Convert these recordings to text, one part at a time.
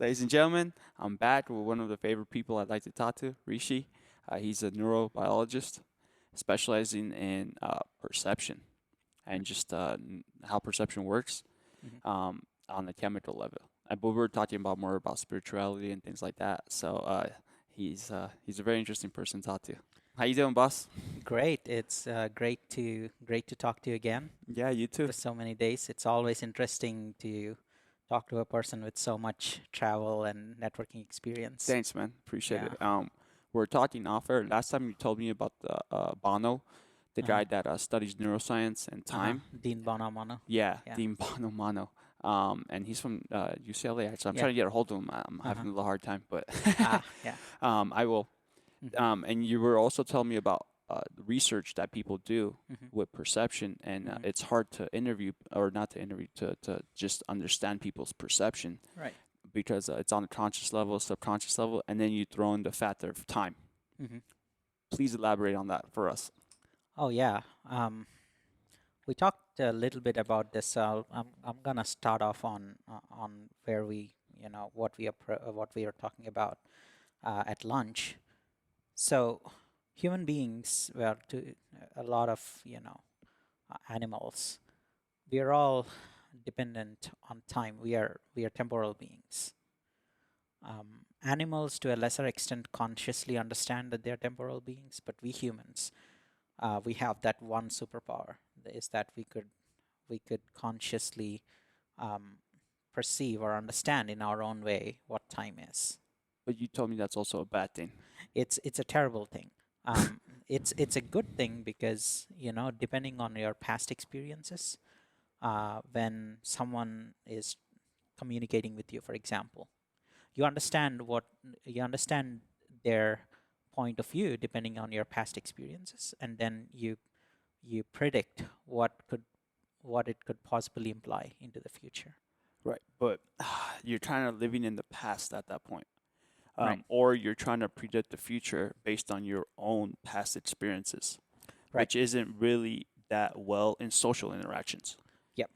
Ladies and gentlemen, I'm back with one of the favorite people I'd like to talk to, Rishi. He's a neurobiologist specializing in perception and just how perception works Mhm. on the chemical level. But we were talking about more about spirituality and things like that. So he's a very interesting person to talk to. How you doing, boss? Great. It's great to talk to you again Yeah, you too. after so many days. It's always interesting to talk to a person with so much travel and networking experience. Thanks, man. Appreciate Yeah. it. We're talking off air. Last time you told me about the Bono, the Uh-huh. guy that studies neuroscience and Uh-huh. time. Dean Bonamano. Yeah, Yeah. Dean Bono Mano. And he's from UCLA. Actually, I'm Yeah. trying to get a hold of him. I'm Uh-huh. having a little hard time, but Yeah. I will. Mm-hmm. And you were also telling me about the research that people do Mm-hmm. with perception, and Mm-hmm. it's hard to interview or not to interview to just understand people's perception Right. because it's on a conscious level, subconscious level, and then you throw in the factor of time. Mm-hmm. Please elaborate on that for us. Oh yeah. We talked a little bit about this. I'm gonna start off on where what we are talking about at lunch. So, human beings were to a lot of, animals. We are all dependent on time. We are temporal beings. Animals, to a lesser extent, consciously understand that they are temporal beings, but we humans, we have that one superpower, is that we could consciously um, perceive or understand in our own way what time is. But you told me that's also a bad thing. It's a terrible thing. Um, it's a good thing because depending on your past experiences, when someone is communicating with you, for example, you understand what you understand their point of view depending on your past experiences, and then you predict what it could possibly imply into the future. Right. But you're kind of living in the past at that point. Right. Or you're trying to predict the future based on your own past experiences, Right. which isn't really that well in social interactions. Yep.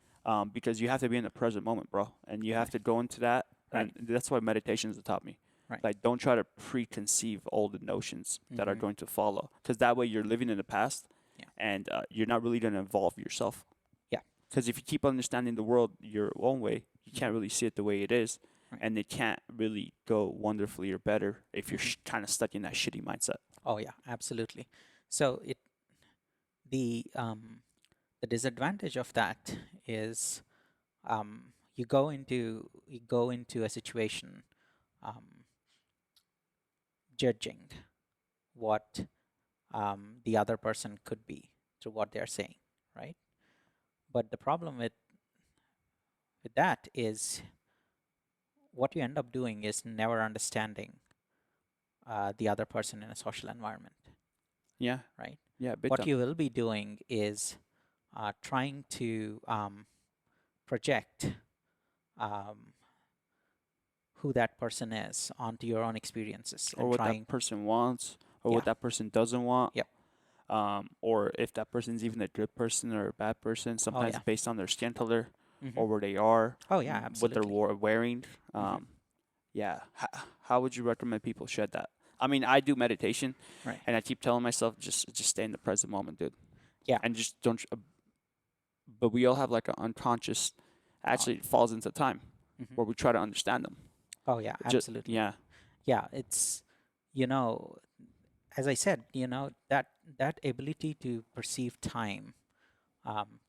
Because you have to be in the present moment, bro, and you have Right. to go into that, Right. and that's why meditations have taught me. Right. Like, don't try to preconceive all the notions that are Mm-hmm. going to follow, because that way you're living in the past, Yeah. and you're not really going to evolve yourself. Yeah. Because if you keep understanding the world your own way, you Mm-hmm. can't really see it the way it is, Right. and it can't really go wonderfully or better if you're Mm-hmm. kind of stuck in that shitty mindset. Oh yeah, absolutely. So the um, the disadvantage of that is, you go into a situation, um, judging what the other person could be through what they're saying, right? But the problem with that is what you end up doing is never understanding the other person in a social environment, Yeah, right? yeah, big What time. you will be doing is trying to project um, who that person is onto your own experiences Or and what that trying, person wants, or yeah, what that person doesn't want, yep, or if that person's even a good person or a bad person, oh sometimes yeah, based on their skin color hmm, or where they are, oh yeah, what they're absolutely, wearing. hmm, Yeah, how would you recommend people shed that? I mean, I do meditation, right, and I keep telling myself just stay in the present moment, dude, yeah, and just don't. But we all have like an unconscious. oh, Actually, it falls into time hmm, where we try to understand them. oh yeah, Just absolutely, yeah, yeah. It's you know, as I said, that ability to perceive time,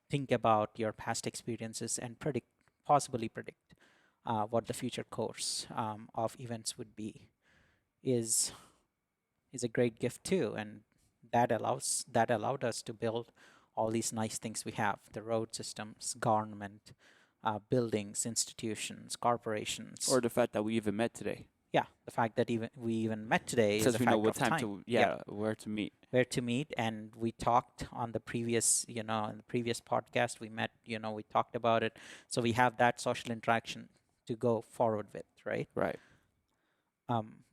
think about your past experiences, and possibly predict what the future course of events would be, is is a great gift too, and that allowed us to build all these nice things we have: the road systems, government, buildings, institutions, corporations. or the fact that we even met today Yeah, the fact that even we even met today is says a we know factor what of time time. to Yep, where to meet. where to meet, and we talked on the previous, in the previous podcast we met. We talked about it, so we have that social interaction to go forward with, right? Right.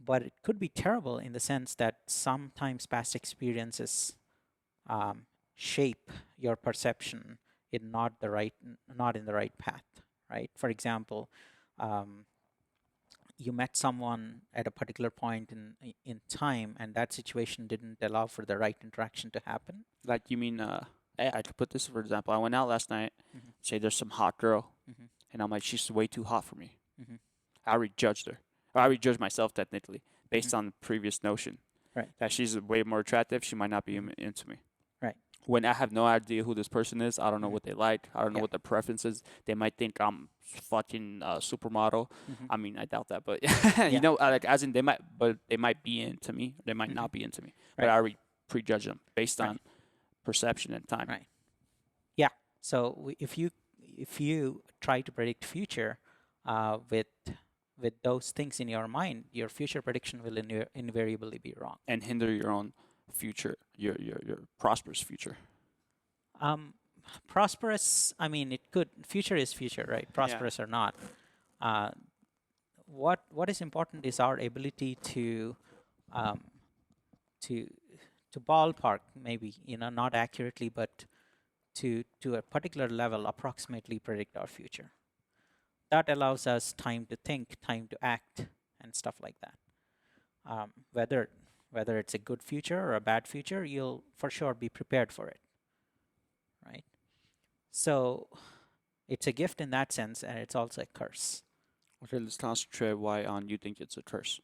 But it could be terrible in the sense that sometimes past experiences um, shape your perception in not in the right path, right? For example, um, you met someone at a particular point in time, and that situation didn't allow for the right interaction to happen. Like you mean, I could put this for example. I went out last night. Mm-hmm. Say there's some hot girl, Mm-hmm. and I'm like, she's way too hot for me. Mm-hmm. I already judged her. Or I already judged myself technically Mm-hmm. based on the previous notion Right. that she's way more attractive. She might not be Mm-hmm. into me. Right. When I have no idea who this person is, I don't know Mm-hmm. what they like. I don't know Yeah. what their preferences. They might think I'm fucking supermodel. Mm-hmm. I mean, I doubt that, but Yeah. like as in they might be into me. They might Mm-hmm. not be into me. But Right. I already prejudge them based Right. on perception and time. Right. Yeah. So if you try to predict future with those things in your mind, your future prediction will invariably be wrong. And hinder your own future, your prosperous future. Um, prosperous. I mean, it could. Future is future, right? Prosperous or not. Uh, what is important is our ability um, to to ballpark, maybe not accurately, but to a particular level, approximately predict our future. That allows us time to think, time to act, and stuff like that. Whether it's a good future or a bad future, you'll for sure be prepared for it, right? So it's a gift in that sense, and it's also a curse. Okay, let's concentrate why on you think it's a curse.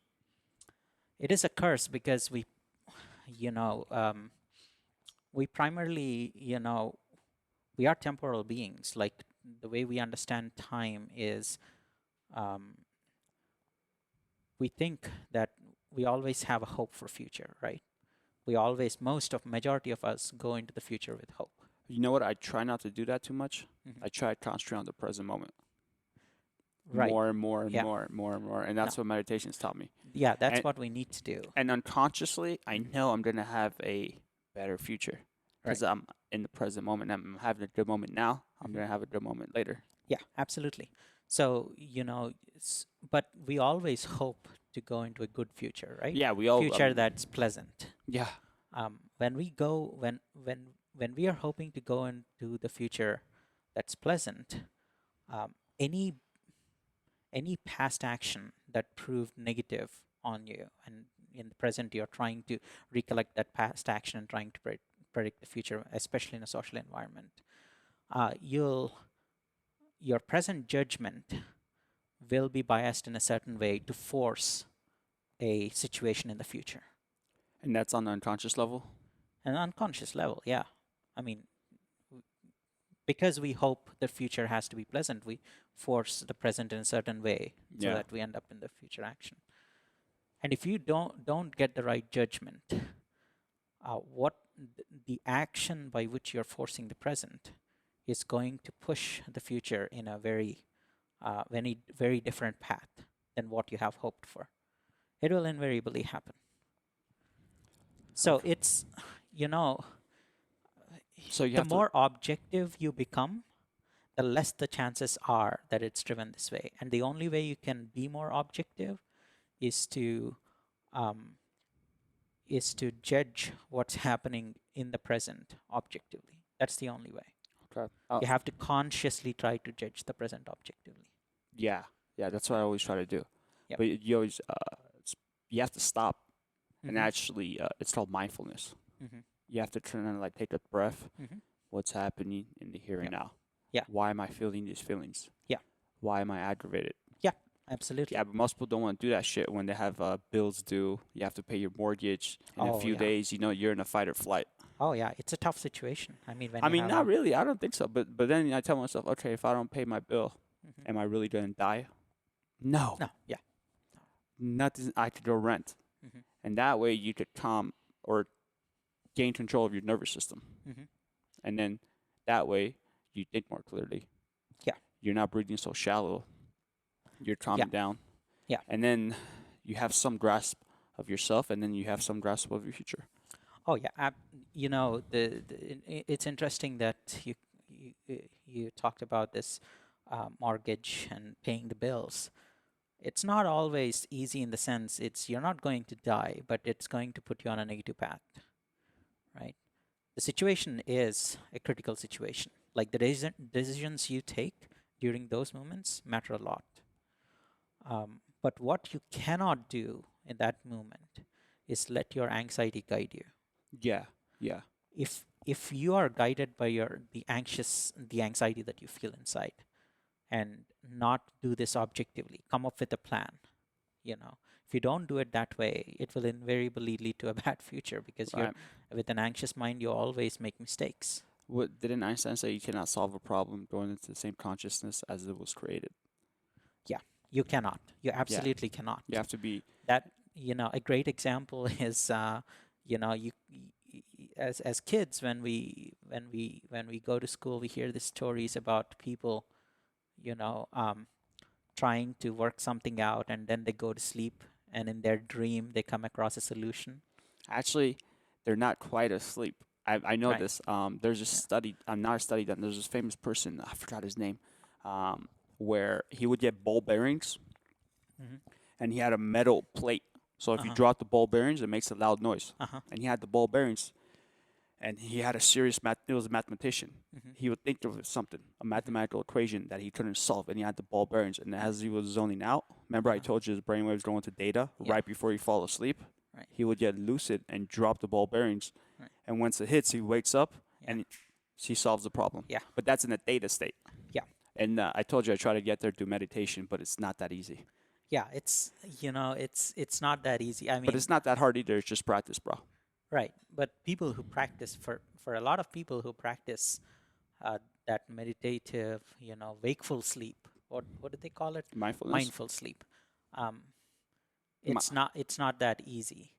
It is a curse because you know, we primarily, we are temporal beings. Like the way we understand time is, um, we think that we always have a hope for future, right? We always, majority of us go into the future with hope. You know what? I try not to do that too much. Mm-hmm. I try to concentrate on the present moment. Right. More and more and Yeah. more and more and more. And that's No. what meditation's taught me. Yeah, that's And what we need to do. and unconsciously, I know I'm gonna have a better future because Right. I'm in the present moment. I'm having a good moment now. I'm Mm-hmm. gonna have a good moment later. Yeah, absolutely. So, but we always hope to go into a good future, right? Yeah, we all. Future that's pleasant. Yeah, When we go, when we are hoping to go into the future that's pleasant, any past action that proved negative on you, and in the present you're trying to recollect that past action and trying to predict the future, especially in a social environment, your present judgment will be biased in a certain way to force a situation in the future. and that's on the unconscious level. An unconscious level, yeah. I mean, because we hope the future has to be pleasant, we force the present in a certain way so Yeah. that we end up in the future action. And if you don't get the right judgment, what the action by which you're forcing the present is going to push the future in a very very different path than what you have hoped for. It will invariably happen. So Okay. it's, you know, So you the have to. more objective you become, the less the chances are that it's driven this way. And the only way you can be more objective is to um, judge what's happening in the present objectively. That's the only way. Okay. You have to consciously try to judge the present objectively. Yeah. Yeah. That's what I always try to do. Yep. But you always you have to stop and Mm-hmm. actually it's called mindfulness. Mm-hmm. You have to turn and like take a breath. Mm-hmm. What's happening in the here and Yeah. now? Yeah. Why am I feeling these feelings? Yeah. Why am I aggravated? Yeah, absolutely. Yeah, but most people don't want to do that shit when they have bills due. You have to pay your mortgage in a Oh, few yeah. days. You know, you're in a fight or flight. Oh, yeah. It's a tough situation. I mean, when I you mean, have not really. I don't think so. But then I tell myself, okay, if I don't pay my bill, Mhm. am I really gonna die? No. No, yeah. Nothing. I could go rent, Mhm. and that way you could calm or gain control of your nervous system, Mhm. and then that way you think more clearly. Yeah. You're not breathing so shallow. You're calming down. Yeah. And then you have some grasp of yourself, and then you have some grasp of your future. Oh, yeah. It's interesting that you talked about this mortgage and paying the bills. It's not always easy in the sense you're not going to die, but it's going to put you on a negative path, right? The situation is a critical situation. Like the decisions you take during those moments matter a lot. But what you cannot do in that moment is let your anxiety guide you. Yeah. Yeah. If you are guided by the anxiety that you feel inside, and not do this objectively, come up with a plan, you know. If you don't do it that way, it will invariably lead to a bad future, because you're Right. with an anxious mind, you always make mistakes. What didn't Einstein say? You cannot solve a problem going into the same consciousness as it was created. Yeah, you cannot. You Yeah. absolutely cannot. You have to be. That, a great example is, as kids, when we go to school, we hear the stories about people, you know, trying to work something out, and then they go to sleep, and in their dream they come across a solution. Actually, they're not quite asleep. I know Right. this. There's this Yeah. study. I'm not a study done. There's this famous person. I forgot his name. Where he would get ball bearings, Mm-hmm. and he had a metal plate. So if you Uh-huh. drop the ball bearings, it makes a loud noise. Uh-huh. And he had the ball bearings, and he had a serious math. It was a mathematician. Mm-hmm. He would think of something, a Mm-hmm. mathematical equation that he couldn't solve, and he had the ball bearings. And as he was zoning out, remember I Uh-huh. told you his brainwaves go into data Yeah. right before he fall asleep. Right. He would get lucid and drop the ball bearings, Right. and once it hits, he wakes up Yeah. and he solves the problem. Yeah. But that's in a theta state. Yeah. And I told you I try to get there through meditation, but it's not that easy. Yeah. It's not that easy. I But mean, it's not that hard either. It's just practice, bro. right. But people who practice, for a lot of people who practice that meditative, wakeful sleep, what do they call it? Mindfulness. Mindful sleep. Um, Mi- it's not that easy.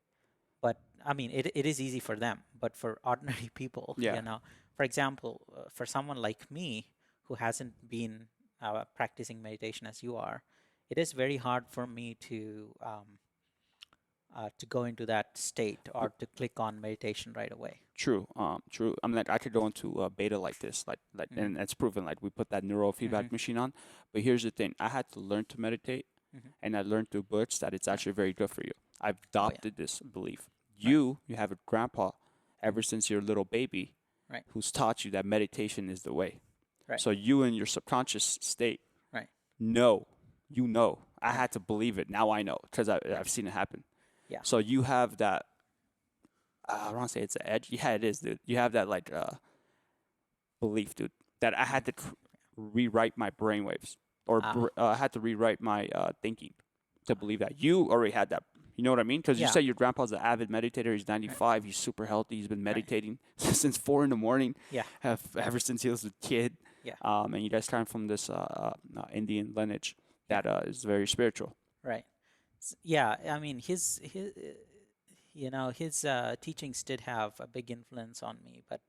But I mean, it is easy for them. But for ordinary people, yeah. for example, for someone like me who hasn't been practicing meditation as you are, it is very hard for me to go into that state, But or to click on meditation right away. true. True. I mean, like I could go into beta like this, Mm-hmm. and it's proven. Like we put that Mm-hmm. neurofeedback machine on. But here's the thing: I had to learn to meditate, Mm-hmm. and I learned through books that it's Right. actually very good for you. I've Oh yeah. adopted this belief. Right. You have a grandpa ever Mm-hmm. since you're a little baby Right. who's taught you that meditation is the way. Right. So you in your subconscious state Right. know, you know. I Right. had to believe it. Now I know because Right. I've seen it happen. Yeah. So you have that. I don't want to say it's an edge. Yeah, it is, dude. You have that like belief, dude, that I had to rewrite my brainwaves, or Ah. I had to rewrite my thinking to believe that. You already had that. You know what I mean? Because you Yeah. say your grandpa's an avid meditator. He's Right. 95. He's super healthy. He's been Right. meditating since 4 in the morning. Yeah. Ever since he was a kid. Yeah. And you guys come from this Indian lineage Yeah. that is very spiritual. Right. Yeah. I mean, his teachings did have a big influence on me, but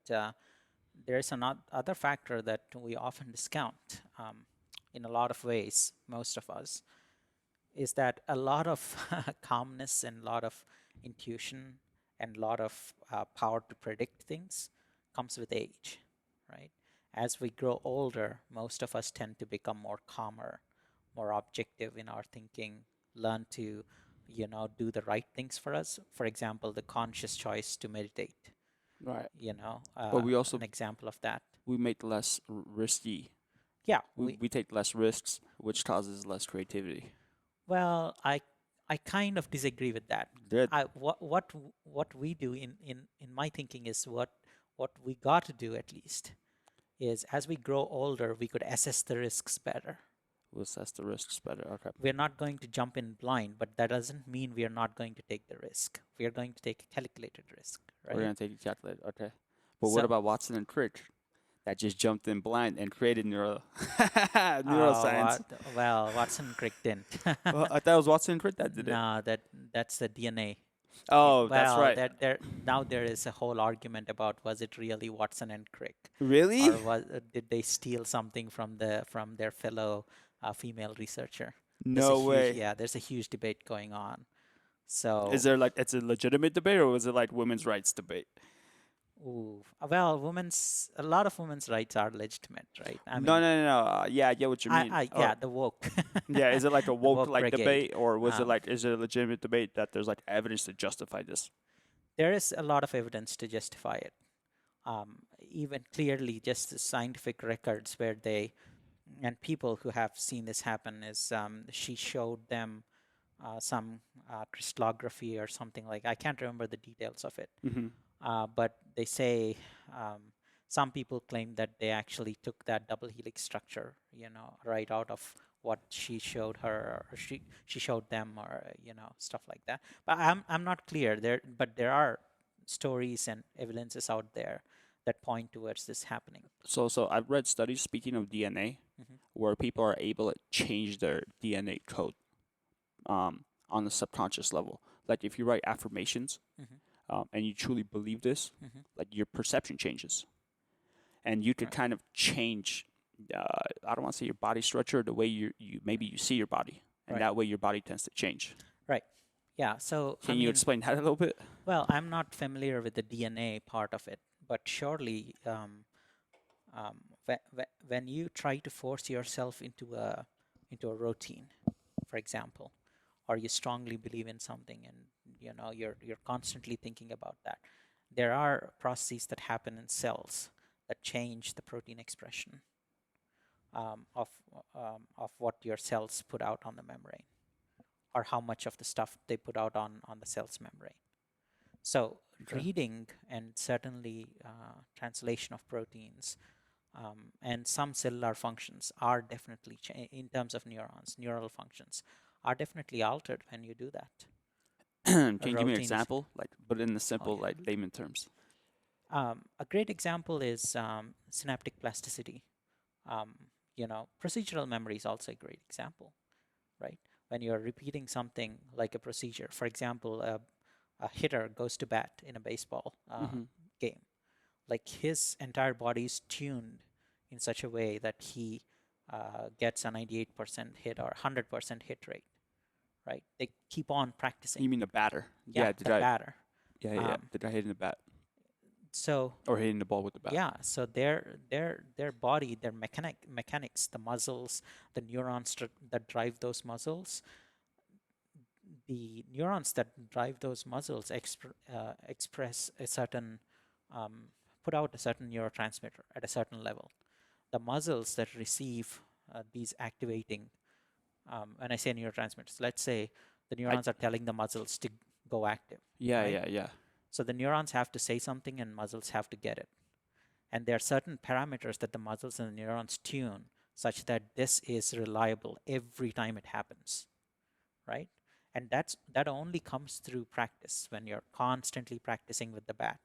there's another factor that we often discount, in a lot of ways, most of us, is that a lot of calmness and a lot of intuition and a lot of power to predict things comes with age, right? As we grow older, most of us tend to become more calmer, more objective in our thinking, learn to, do the right things for us. For example, the conscious choice to meditate, Right. But we also an example of that. we make less risky. Yeah, We take less risks, which causes less creativity. well, I kind of disagree with that. Good. What we do in my thinking is what we got to do, at least, is as we grow older, we could assess the risks better. We'll assess the risks better. Okay. We're not going to jump in blind, but that doesn't mean we are not going to take the risk. We are going to take a calculated risk, We're right? gonna take a calculator. Okay. But what So, about Watson and Crick that just jumped in blind and created oh, neuroscience? Watson and Crick didn't. Well, I thought it was Watson and Crick that did it. No, that's the DNA. Oh, that's Well, right. there is a whole argument about, was it really Watson and Crick, Really? or did they steal something from their fellow female researcher? No way. Yeah, there's a huge debate going on. So, Is there like it's a legitimate debate, or was it like women's rights debate? ooh, well, a lot of women's rights are legitimate, right? I No, mean, no, no, no. Yeah, I get what you mean. yeah, the woke. Yeah, is it like a The woke like brigade. debate, or was it Um, like is it a legitimate debate that there's like evidence to justify this? There is a lot of evidence to justify it. Even clearly, just the scientific records and people who have seen this happen, is she showed them some crystallography or something like. I can't remember the details of it. Mm-hmm. But they say some people claim that they actually took that double helix structure, right out of what she showed her, or she showed them, or stuff like that. But I'm not clear there. But there are stories and evidences out there that point towards this happening. So I've read studies, speaking of DNA, Hmm. where people are able to change their DNA code on the subconscious level. Like if you write affirmations Hmm. and you truly believe this, Hmm. like your perception changes, and you could Right. kind of change. I don't want to say your body structure, the way you maybe you see your body, and Right. that way your body tends to change. Right. Yeah. So I Can you mean, explain that a little bit? well, I'm not familiar with the DNA part of it, but surely when you try to force yourself into a routine, for example, or you strongly believe in something, and you're constantly thinking about that, there are processes that happen in cells that change the protein expression um, of of what your cells put out on the membrane, or how much of the stuff they put out on the cell's membrane. So Okay. reading and certainly translation of proteins and some cellular functions are definitely in terms of neurons, neural functions are definitely altered when you do that. Can A you give me an routine is, example, like, but in the oh simple, yeah. like layman terms? A great example is synaptic plasticity. Um, Procedural memory is also a great example, right? When you're repeating something like a procedure, for example, a hitter goes to bat in a baseball Mm-hmm. game, like his entire body is tuned in such a way that he gets a 98% hit or 100% hit rate, right? They keep on practicing. You mean the batter? Yeah, Yeah. Did the I? batter. Yeah, yeah. Um, Did I hit in the bat so or hitting the ball with the bat? yeah, so their body, their mechanics, the muscles, the neurons that drive those muscles, the neurons that drive those muscles express a certain, um, put out a certain neurotransmitter at a certain level. The muscles that receive these activating, when I say neurotransmitters, let's say the I. neurons are telling the muscles to go active, Yeah, right? yeah, yeah. So the neurons have to say something and muscles have to get it. And there are certain parameters that the muscles and the neurons tune such that this is reliable every time it happens, right? And that only comes through practice, when you're constantly practicing with the bat,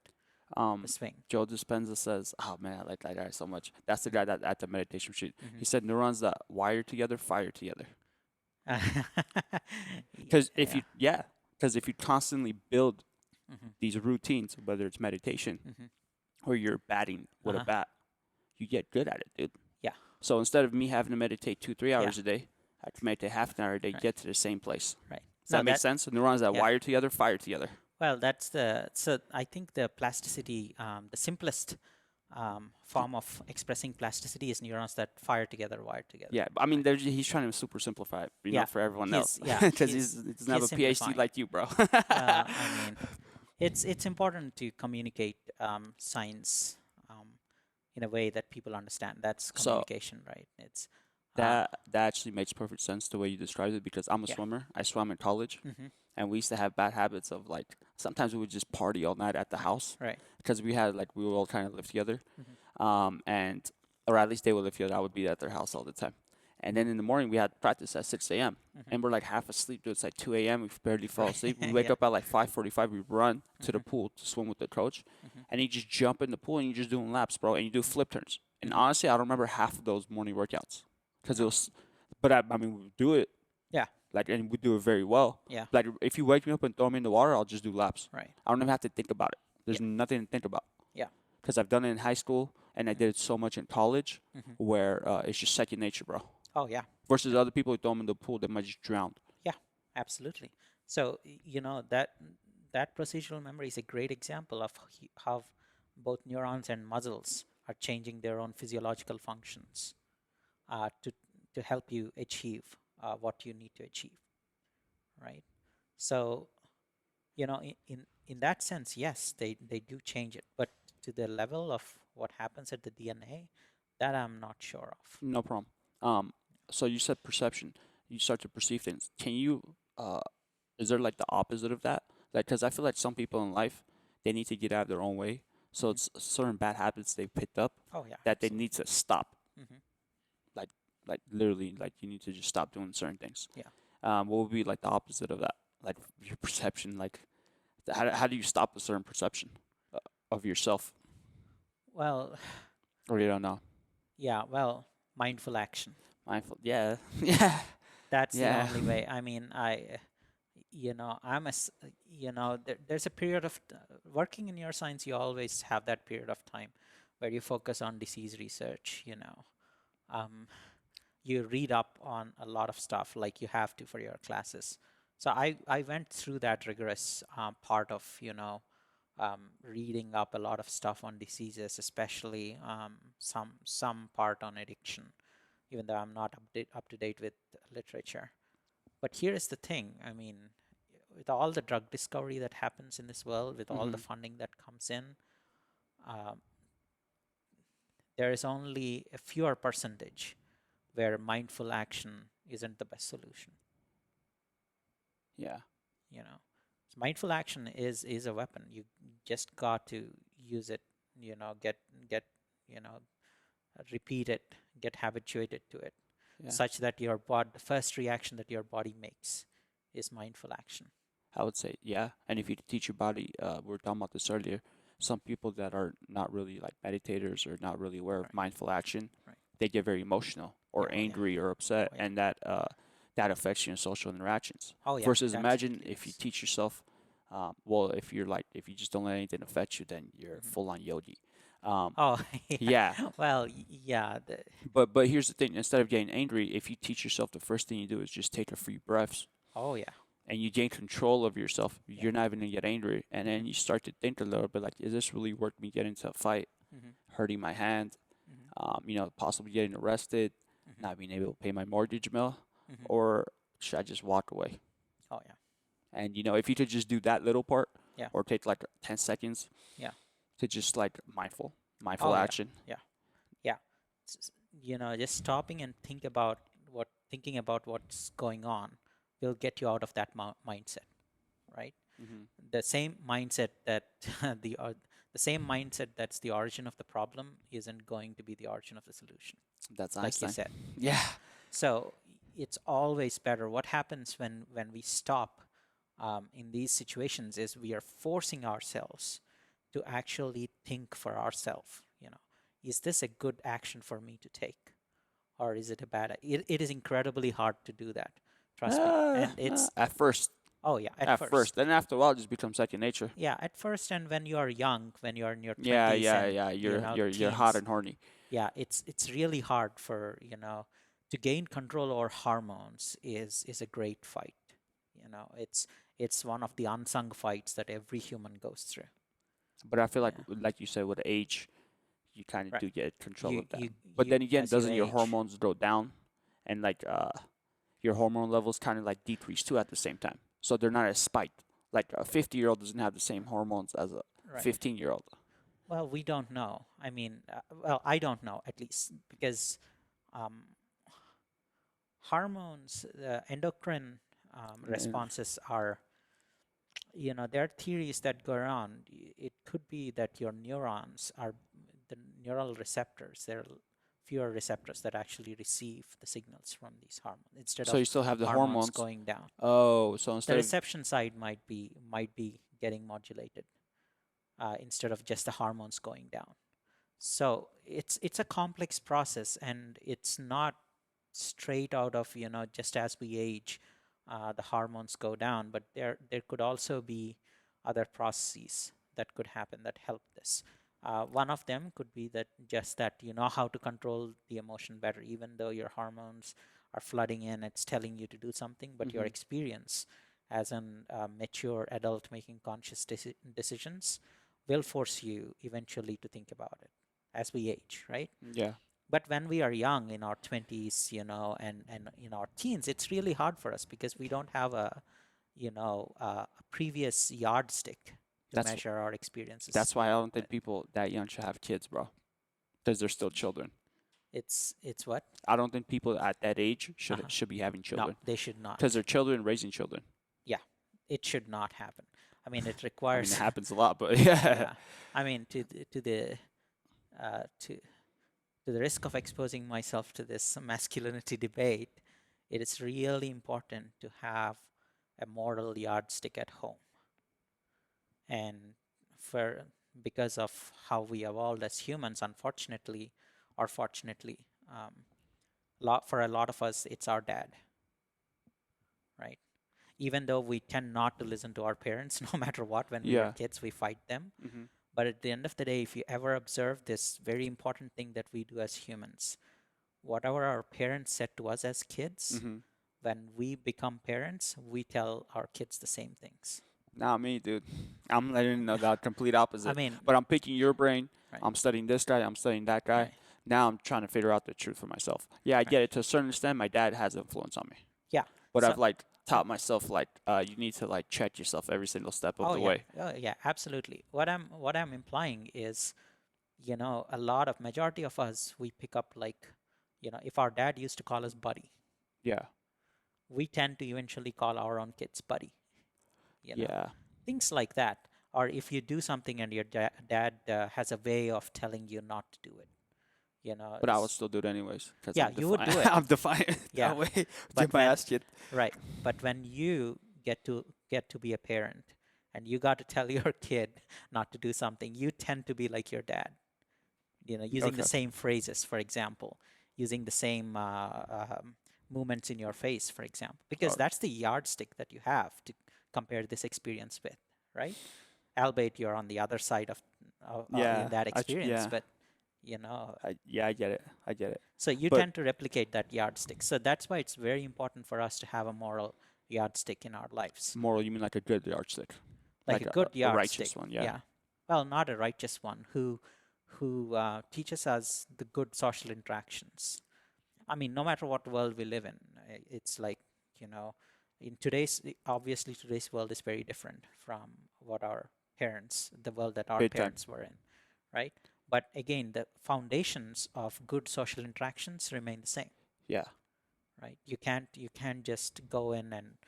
the Um, swing. Joe Dispenza says, "Oh man, I like that guy so much." That's the guy that at the meditation retreat. He Mhm. said neurons that wire together fire together. Yeah. Because if you constantly build Hmm. these routines, whether it's meditation Hmm. or you're batting with a Uh-huh. bat, you get good at it, dude. Yeah. So instead of me having to meditate 2, 3 Yeah. hours a day, I can meditate half an hour a day, Right. get to the same place. Right. Does No, that make that, sense? Neurons that yeah. wire together fire together. Well, so I think the plasticity, the simplest form of expressing plasticity is neurons that fire together, wire together. Yeah, I mean, Right. he's trying to super simplify it, Yeah. for everyone else, Yeah. because he doesn't have He's a PhD simplifying. like you, bro. Well, I mean, it's important to communicate science in a way that people understand. That's So communication, right? It's uh, that actually makes perfect sense the way you described it, because I'm a yeah. swimmer. I swam in college, Hmm. and we used to have bad habits of, like, sometimes we would just party all night at the house Right. because we were all trying to live together, Hmm. and or at least they would live together. I would be at their house all the time, and then in the morning we had practice at 6 a.m. Hmm. and we're like half asleep. Dude, it's like 2 a.m. We barely fall Right. asleep. We wake Yeah. up at like 5:45. We run to the Hmm. pool to swim with the coach, Hmm. and you just jump in the pool and you're just doing laps, bro, and you do flip turns. And Hmm. honestly, I don't remember half of those morning workouts because it No. was, but I mean, we would do it, Yeah. like, and we do it very well. Yeah. Like, if you wake me up and throw me in the water, I'll just do laps. Right. I don't even have to think about it. Yeah. There's nothing to think about Yeah. because I've done it in high school and I did it so much in college, Hmm. where it's just second nature, bro. Oh, yeah. Versus other people who throw them in the pool, they might just drown. Yeah. Absolutely. So that procedural memory is a great example of how both neurons and muscles are changing their own physiological functions uh, to to help you achieve what you need to achieve, right? So in that sense, yes, they do change it, but to the level of what happens at the DNA, that I'm not sure of. No problem. So you said perception. You start to perceive things. Can you uh, is there like the opposite of that? Like, because I feel like some people in life, they need to get out of their own way. So Hmm. it's certain bad habits they've picked up Oh yeah, that they need absolutely. to stop. Hmm. Like, like literally, like you need to just stop doing certain things. Yeah. What would be like the opposite of that? Like your perception, like how do you stop a certain perception uh, of yourself, Well, or you don't know? yeah. Well, mindful action. Mindful, yeah, yeah, That's the yeah. only way. I mean, I'm there's a period of working in neuroscience. You always have that period of time where you focus on disease research. Um, you read up on a lot of stuff like you have to for your classes. So I went through that rigorous part of reading up a lot of stuff on diseases, especially some part on addiction, even though I'm not up to date with literature. But here is the thing. I mean, with all the drug discovery that happens in this world, with all the Hmm. funding that comes in, um, there is only a fewer percentage where mindful action isn't the best solution. Yeah, You know, so mindful action is a weapon. You just got to use it. Get you know, repeat it, get habituated to it, yeah. such that the first reaction that your body makes is mindful action. I would say yeah. And if you teach your body, we were talking about this earlier. Some people that are not really like meditators or not really aware of Right, mindful action, right. they get very emotional or Yeah, oh yeah, angry or upset, oh yeah, and that affects your social interactions. oh yeah. Versus, It imagine absolutely if you does. teach yourself, well, if you just don't let anything affect you, then you're Hmm. full on yogi. Um, Oh yeah. yeah, Well, yeah. but here's the thing: instead of getting angry, if you teach yourself, the first thing you do is just take a few breaths Oh yeah, and you gain control of yourself, yeah. you're not even gonna get angry. And Hmm. then you start to think a little bit like, is this really worth me getting into a fight, Hmm. hurting my hand, Hmm. possibly getting arrested, Hmm. not being able to pay my mortgage bill, Hmm. or should I just walk away? Oh yeah, And if you could just do that little part, yeah, or take like 10 seconds yeah. to just like mindful Oh yeah, action. yeah, yeah. Just stopping and thinking about what's going on will get you out of that mindset, right? Hmm. The same mindset that the uh, the same mindset that's the origin of the problem isn't going to be the origin of the solution, That's like you Einstein. said. Yeah. So it's always better. What happens when we stop in these situations is we are forcing ourselves to actually think for ourselves. Is this a good action for me to take, or is it a it is incredibly hard to do that. Trust me. And it's At first, oh yeah, at at first. first, then after a while, it just becomes second nature. Yeah, at first, and when you are young, when you are in your Yeah, 20s yeah, and yeah. You're hot teens, and horny. yeah, it's really hard for, to gain control over hormones is a great fight. It's one of the unsung fights that every human goes through. But I feel Yeah, like you said, with age, you kind of right. do get control You of that. you But you then again, as you doesn't your age, hormones go down, and like your hormone levels kind of like decrease too at the same time? So they're not as spiked. Like a 50-year-old doesn't have the same hormones as a right. 15-year-old. Well, we don't know. I mean, well, I don't know at least because um, hormones, the endocrine And responses are, there are theories that go around. It could be that your neurons are the neural receptors. There are fewer receptors that actually receive the signals from these hormones instead so of you still have the hormones hormones. going down. Oh, so The instead of reception side might be getting modulated instead of just the hormones going down. So it's a complex process, and it's not straight out of, just as we age, the hormones go down, but there could also be other processes that could happen that help this. One of them could be that you know how to control the emotion better, even though your hormones are flooding in, it's telling you to do something, but your hmm experience as an mature adult making conscious decisions will force you eventually to think about it as we age, right? yeah. But when we are young in our 20s, and in our teens, it's really hard for us because we don't have a previous yardstick to That's measure our experiences. that's why I don't But think people that young should have kids, bro. Because they're still children. It's what? I don't think people at that age Uh-huh. should be having No, children they should because not. they're children raising children. Yeah, it should not happen. I mean, it I mean, it requires, happens a lot, but yeah, yeah. I mean, uh, to to the risk of exposing myself to this masculinity debate, it is really important to have a moral yardstick at home. And for because of how we evolved as humans, unfortunately or fortunately, for a lot of us, it's our dad, right? Even though we tend not to listen to our parents, no matter what, when we were yeah. kids, we fight them. Hmm. But at the end of the day, if you ever observe this very important thing that we do as humans, whatever our parents said to us as kids, Hmm. when we become parents, we tell our kids the same things. Not me, dude. I'm letting know the complete I opposite. mean, But I'm picking your brain. right, I'm studying this guy. I'm studying that guy. right, Now I'm trying to figure out the truth for myself. Yeah, I right. get it to a certain extent. My dad has influence on me, Yeah. but So, I've like uh, taught myself like you need to like check yourself every single step of oh the yeah, way. oh yeah, absolutely. What I'm implying is, a lot of majority of us we pick up like, if our dad used to call us buddy, Yeah, we tend to eventually call our own kids buddy. You know, yeah. things like that. Or if you do something and your dad has a way of telling you not to do it, But I would still do it anyways because yeah, I'm you would defiant. do it. I'm defiant Yeah, that way. but Get my when ass kicked. right, but when you get to be a parent and you got to tell your kid not to do something, you tend to be like your dad. Using the Okay. same phrases, for example, using the same movements in your face, for example, because Oh, that's the yardstick that you have to compare this experience with, right? Albeit you're on the other side in yeah. that experience, Yeah. but you know, Yeah. I get it. I get it. so you But tend to replicate that yardstick. So that's why it's very important for us to have a moral yardstick in our lives, moral, you mean like a good yardstick, like like a good a yardstick. righteous one? Yeah. Yeah, well, not a righteous one who teaches us the good social interactions. I mean, no matter what world we live in, it's like, you know, obviously today's world is very different from the world that our Big time. parents were in, right? But again, the foundations of good social interactions remain the same, Yeah. right? You can't just go in and,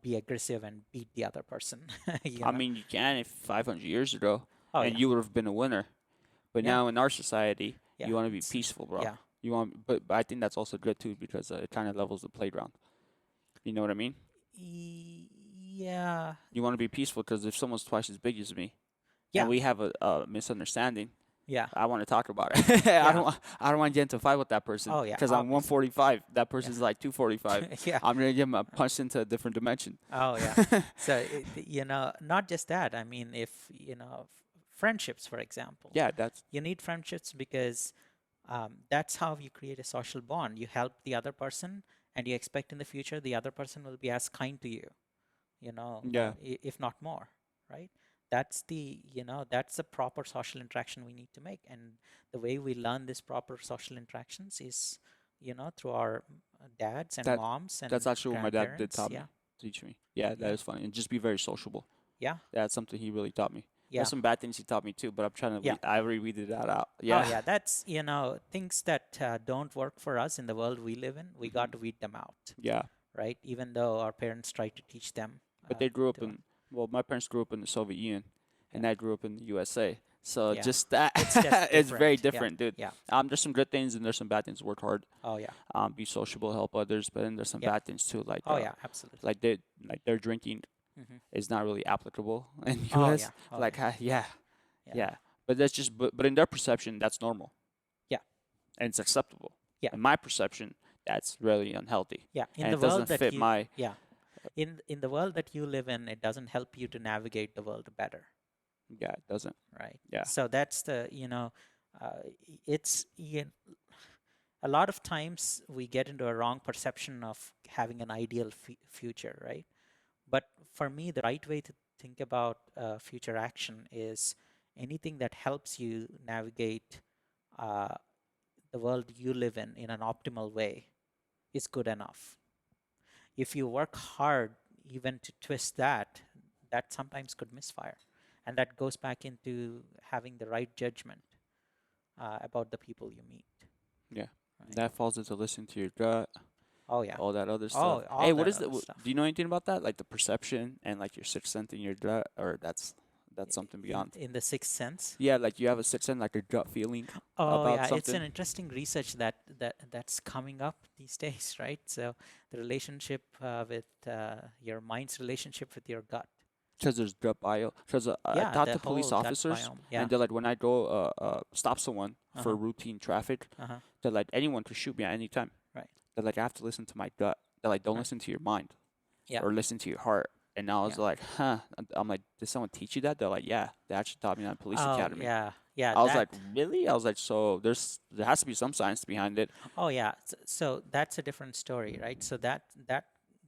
be aggressive and beat the other person, you I know? mean, you can if 500 years ago, Oh and yeah, you would have been a winner. But yeah, now in our society, yeah. you want to be peaceful, bro. Yeah. You want, but I think that's also good too because it kind of levels the playground. You know what I mean? Yeah, You want to be peaceful because if someone's twice as big as me and yeah, we have a misunderstanding, yeah, I want to talk about it. yeah. I don't want to get into a fight with that person Oh yeah, because I'm obviously. 145. That Yeah. person's like 245. Yeah. I'm gonna give him a punch into a different dimension. Oh yeah. So not just that. I mean, if friendships, for example, Yeah, that's you need friendships because that's how you create a social bond. You help the other person, and you expect in the future the other person will be as kind to you, yeah. if not more, right? That's the proper social interaction we need to make, and the way we learn this proper social interactions is, through our dads and That moms that's and actually what my dad did grandparents. taught Yeah, me, teach me. Yeah, that yeah, is funny, and just be very sociable. yeah, That's something he really taught me. There's yeah, some bad things he taught me too, but I'm trying to yeah. I already weeded that out. Oh, Yeah. yeah. That's, things that don't work for us in the world we live in. We got Hmm. to weed them out, Yeah, right? Even though our parents try to teach them. but they grew up To, in well, my parents grew up in the Soviet Union, yeah, and I grew up in the USA. So yeah. just that It's just it's very different. Yeah, different, dude. yeah. There's some good things and there's some bad things. Work hard, Oh, yeah, be sociable, help others, but then there's some yeah. bad things too, Oh, yeah. Absolutely. like they like their drinking Hmm. is not really applicable in the Oh, U.S. yeah. Oh, Like, yeah. yeah, Yeah, yeah. But that's just but in their perception, that's normal yeah, and it's acceptable. yeah, In my perception, that's really unhealthy, yeah. In and the it world doesn't that fit you, my. yeah, in the world that you live in, it doesn't help you to navigate the world better, Yeah, it doesn't. right? Yeah, So that's it's a lot of times we get into a wrong perception of having an ideal future, right? But for me, the right way to think about future action is anything that helps you navigate uh, the world you live in an optimal way is good enough. If you work hard even to twist that, that sometimes could misfire. And that goes back into having the right judgment about the people you meet. Yeah. Right? That falls into listening to your gut, Oh yeah. all that other stuff. Oh, Hey, all what that is other do stuff. you know anything about that? Like the perception and like your sixth sense in your gut, or that's something In beyond? the sixth sense. Yeah, like you have a sixth sense, like a gut feeling Oh about yeah, it's something. an interesting research that's coming up these days, right? So the relationship with your mind's relationship with your gut. Because there's gut bio. Because I Yeah, talked the to police whole gut officers, biome. and Yeah. they're like, when I go stop someone for Uh-huh. routine traffic, Uh-huh. they're like, anyone could shoot me at any time. Right. They're like, I have to listen to my gut. They're like, don't Right. listen to your mind Yeah. or listen to your heart. And I was Yeah. like, huh. I'm like, did someone teach you that? They're like, yeah, they actually taught me that in police Oh academy. yeah. Yeah, I was like, that. really? I was like, so there has to be some science behind it. Oh yeah. So that's a different story, right? So that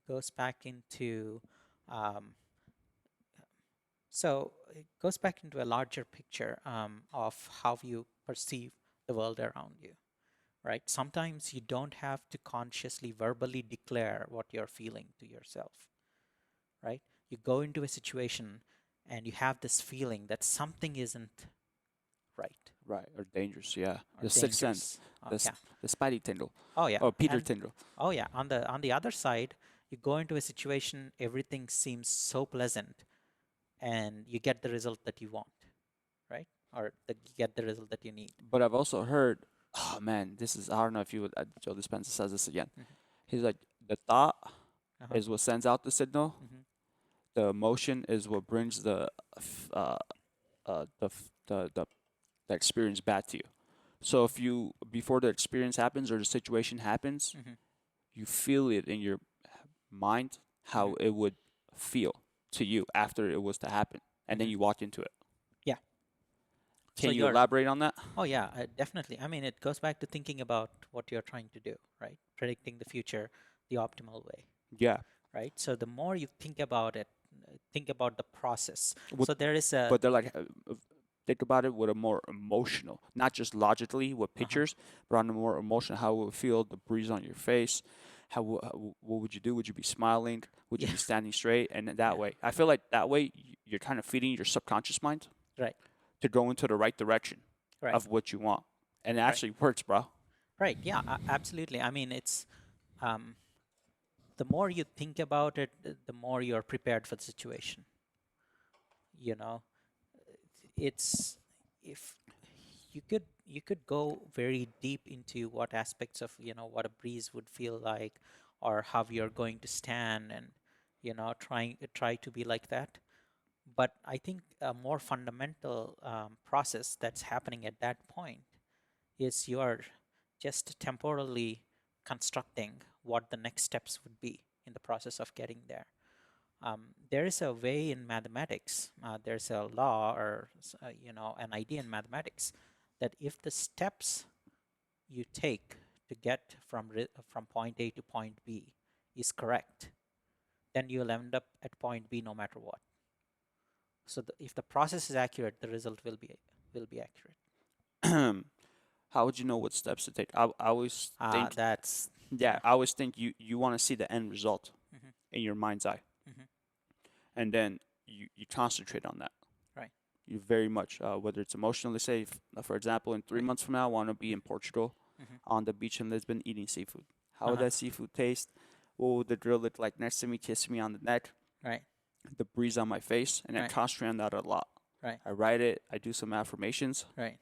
goes back into um, so it goes back into a larger picture of how you perceive the world around you, right? Sometimes you don't have to consciously verbally declare what you're feeling to yourself, right? You go into a situation and you have this feeling that something isn't right Right. Or dangerous. Yeah. or The sixth sense, dangerous. the, Yeah. the spidey tingle. Oh yeah. Or Peter And tingle. oh yeah, on the other side, you go into a situation, everything seems so pleasant, and you get the result that you want, right? Or that you get the result that you need. But I've also heard, oh man, I don't know if you would, Joe Dispenza says this again. Hmm. He's like, the thought Uh-huh. is what sends out the signal. Hmm. The emotion is what brings f- uh, the, f- the experience back to you. So if you, before the experience happens or the situation happens, Hmm. you feel it in your mind Hmm. how it would feel to you after it was to happen. And then Hmm. you walk into it. Yeah. So Can you you're, elaborate on that? oh yeah, definitely. I mean, it goes back to thinking about what you're trying to do, right? Predicting the future the optimal way, Yeah. right? So the more you think about it, think about the process. With, So there is a, but they're like, think about it with a more emotional, not just logically with uh-huh. pictures, but on a more emotional, how it would feel, the breeze on your face, what would you do? Would you be smiling? Would you Yeah, be standing straight? And that yeah, way, I feel like that way you're kind of feeding your subconscious mind right, to go into the right direction right, of what you want, and it right, actually works, bro. right. Yeah, absolutely. I mean, it's um, the more you think about it, the more you're prepared for the situation. You know, it's if you could go very deep into what aspects of what a breeze would feel like, or how you're going to stand, and try to be like that. But I think a more fundamental process that's happening at that point is you are just temporarily constructing what the next steps would be in the process of getting there. There is a way in mathematics, there's a law, or an idea in mathematics, that if the steps you take to get from point A to point B is correct, then you'll end up at point B no matter what. So if the process is accurate, the result will be accurate. How would you know what steps to take? I always think, That's yeah, yeah. I always think you want to see the end result Hmm. in your mind's eye, Hmm. and then you concentrate on that. Right. You very much, whether it's emotionally safe. For example, in three Right. months from now, I want to be in Portugal Hmm. on the beach in Lisbon eating seafood. How would Uh-huh. that seafood taste? What would the girl look like next to me, kissing me on the neck, Right. the breeze on my face, and I Right. concentrate on that a lot. Right. I write it, I do some affirmations, Right.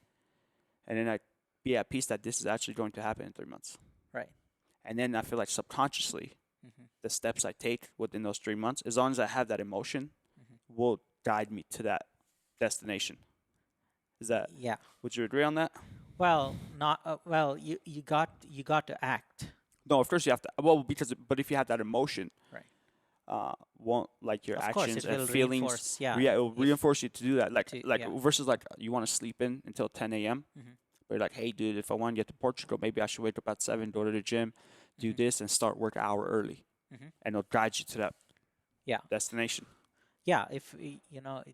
and then I be at peace that this is actually going to happen in 3 months. Right. And then I feel like subconsciously, Hmm. the steps I take within those 3 months, as long as I have that emotion, Hmm. will guide me to that destination. Is that, Yeah. would you agree on that? Well, not well. You got to act. No, of course you have to. Well, but if you have that emotion, Right. won't like your Of course, actions it and will feelings. reinforce. Yeah. Yeah, it will If reinforce you to do that. Like yeah. versus like you want to sleep in until 10 a.m. Hmm. But you're like, hey, dude, if I want to get to Portugal, maybe I should wake up at 7, go to the gym, do Hmm. this, and start work an hour early, Hmm. and it'll guide you to that Yeah. destination. Yeah. If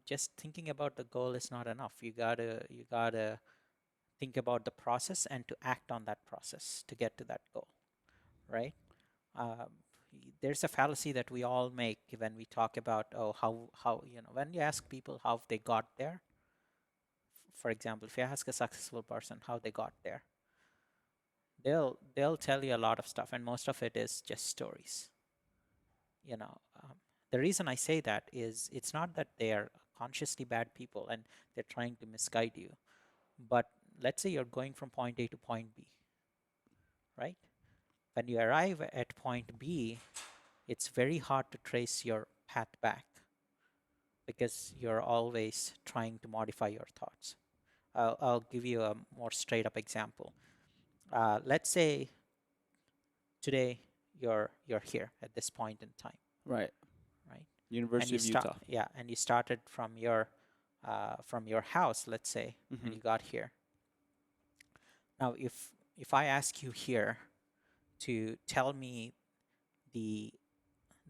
just thinking about the goal is not enough. You gotta think about the process and to act on that process to get to that goal. Right. There's a fallacy that we all make when we talk about, oh, how when you ask people how they got there. For example, if you ask a successful person how they got there, they'll tell you a lot of stuff, and most of it is just stories. You know, the reason I say that is it's not that they are consciously bad people and they're trying to misguide you, but let's say you're going from point A to point B, right? When you arrive at point B, it's very hard to trace your path back because you're always trying to modify your thoughts. I'll give you a more straight up example. Let's say today you're here at this point in time, Right. right? And University you of Utah. and you started from your house, let's say, and you got here. Now, if I ask you here to tell me the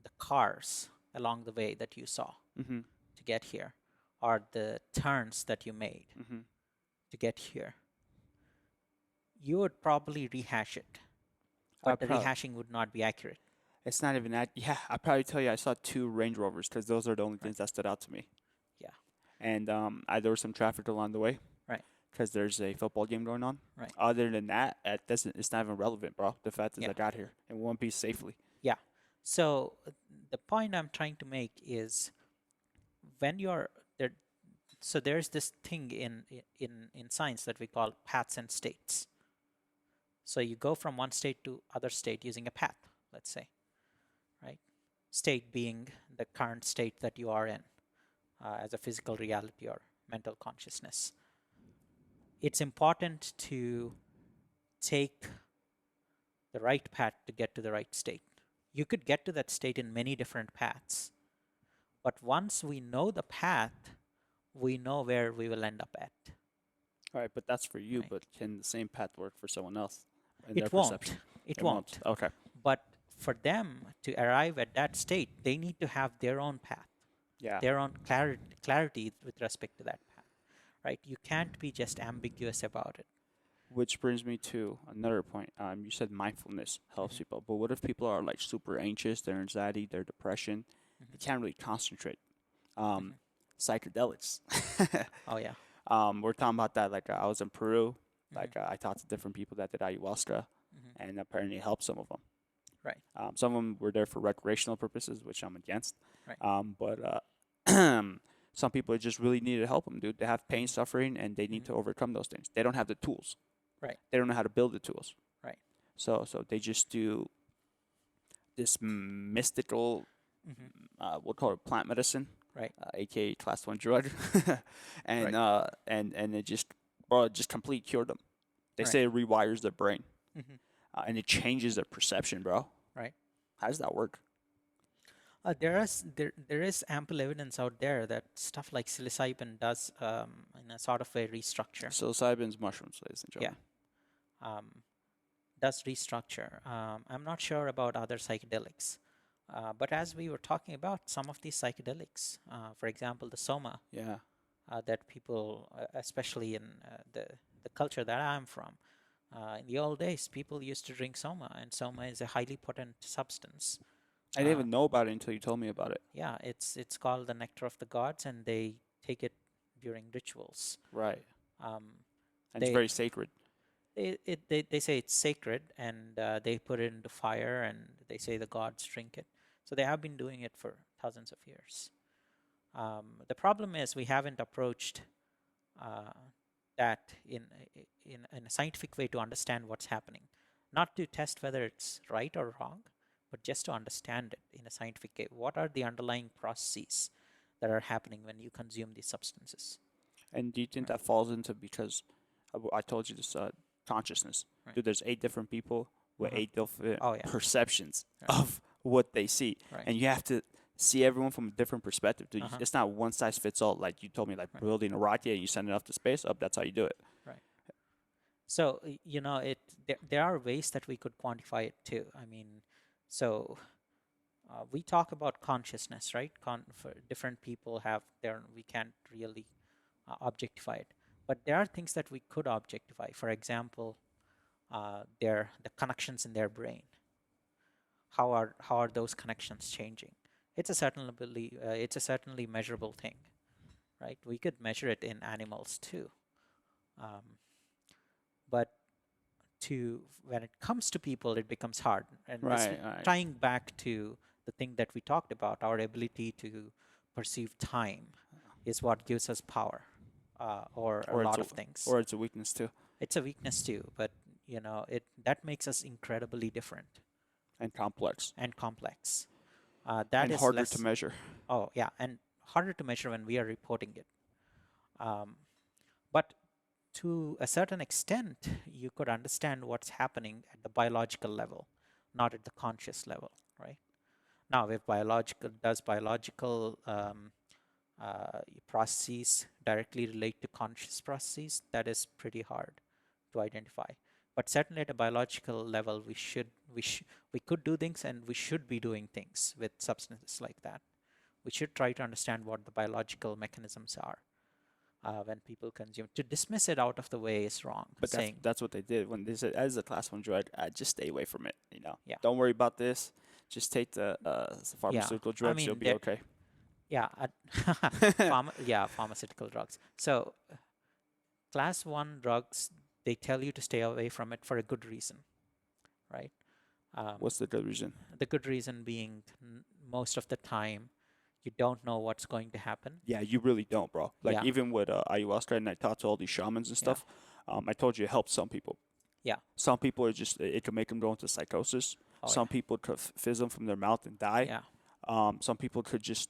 the cars along the way that you saw Mm-hmm. to get here, or the turns that you made Mm-hmm. to get here, you would probably rehash it, I but the probably rehashing would not be accurate. it's not even that. Yeah, I probably tell you I saw two Range Rovers because those are the only Right. things that stood out to me. Yeah. And there was some traffic along the way Right. because there's a football game going on. Right. Other than that, it doesn't. It's not even relevant, bro. The fact is, Yeah. I got here in one piece safely. Yeah. So the point I'm trying to make is when you're there. So there's this thing in science that we call paths and states. So you go from one state to other state using a path, let's say, right? State being the current state that you are in as a physical reality or mental consciousness. It's important to take the right path to get to the right state. You could get to that state in many different paths, but once we know the path, we know where we will end up at. All right, but that's for you. Right? But can the same path work for someone else in their It won't. perception? It It won't. won't. Okay. But for them to arrive at that state, they need to have their own path, Yeah. their own clarity with respect to that path, right? You can't be just ambiguous about it. Which brings me to another point. You said mindfulness helps Mhm. people, but what if people are like super anxious, their anxiety, their depression, they Mhm. can't really concentrate? Um, Mhm. Psychedelics. Oh yeah. We're talking about that. Like I was in Peru. Mhm. Like I talked to different people that did ayahuasca, Mhm. and apparently it helped some of them. Right. Some of them were there for recreational purposes, which I'm against. Right. But some people just really need to help them, dude. They have pain, Mhm. suffering, and they need Mhm. to overcome those things. They don't have the tools. Right. They don't know how to build the tools. Right. So they just do this mystical, Mhm. we'll call it plant medicine, Right. aka class one drug, and Right. and it just, bro, it just completely cured them. They Right. say it rewires their brain, Mhm. and it changes their perception, bro. Right. How does that work? There is ample evidence out there that stuff like psilocybin does in a sort of a restructure. Psilocybin's mushrooms, ladies and Yeah. gentlemen. Um, does restructure. I'm not sure about other psychedelics, but as we were talking about, some of these psychedelics, for example, the soma, Yeah. that people, especially in the culture that I'm from, in the old days, people used to drink soma, and soma is a highly potent substance. I didn't Uh, even know about it until you told me about it. yeah, it's called the nectar of the gods, and they take it during rituals. Right. Um, And it's they very sacred. they say it's sacred, and they put it into fire, and they say the gods drink it. So they have been doing it for thousands of years. The problem is we haven't approached uh, that in a scientific way to understand what's happening, not to test whether it's right or wrong, but just to understand it in a scientific way. What are the underlying processes that are happening when you consume these substances? And do you think Right. that falls into because I told you this consciousness? Right. Dude, there's 8 different people with Uh-huh. 8 different Oh yeah. perceptions Right. of what they see, Right. and you have to see everyone from a different perspective. Dude, Uh-huh. it's not one size fits all. Like you told me, like Right. building a rocket and you send it up to space. Up, that's how you do it. Right. So you know, there are ways that we could quantify it too. I mean, so we talk about consciousness, right? For different people have their, we can't really objectify it, but there are things that we could objectify. For example, the connections in their brain. How are those connections changing? It's a certainly measurable thing, right? We could measure it in animals too, um, but when it comes to people, it becomes hard. And this, Right, right. tying back to the thing that we talked about, our ability to perceive time is what gives us power, or a Or it's lot a of things. or it's a weakness too, It's a weakness too, but it that makes us incredibly different and complex, and complex. That and is harder to less. measure. Oh yeah, and harder to measure when we are reporting it. Um, but to a certain extent, you could understand what's happening at the biological level, not at the conscious level, right? Now, if biological processes directly relate to conscious processes, that is pretty hard to identify. But certainly at a biological level, we could do things, and we should be doing things with substances like that. We should try to understand what the biological mechanisms are when people consume. To dismiss it out of the way is wrong. But Saying, that's what they did when they said, as a class one drug, just stay away from it. yeah, Don't worry about this. Just take the yeah, pharmaceutical I drugs. You'll mean, be okay. yeah, pharmaceutical drugs. So class one drugs, they tell you to stay away from it for a good reason, right? What's the good reason? The good reason being most of the time you don't know what's going to happen. Yeah, you really don't, bro. Like Yeah, even with ayahuasca, and I talked to all these shamans and yeah, stuff. I told you it helps some people. yeah. Some people are just it can make them go into psychosis. Oh Some yeah, people could fizz them from their mouth and die. yeah, Some people could just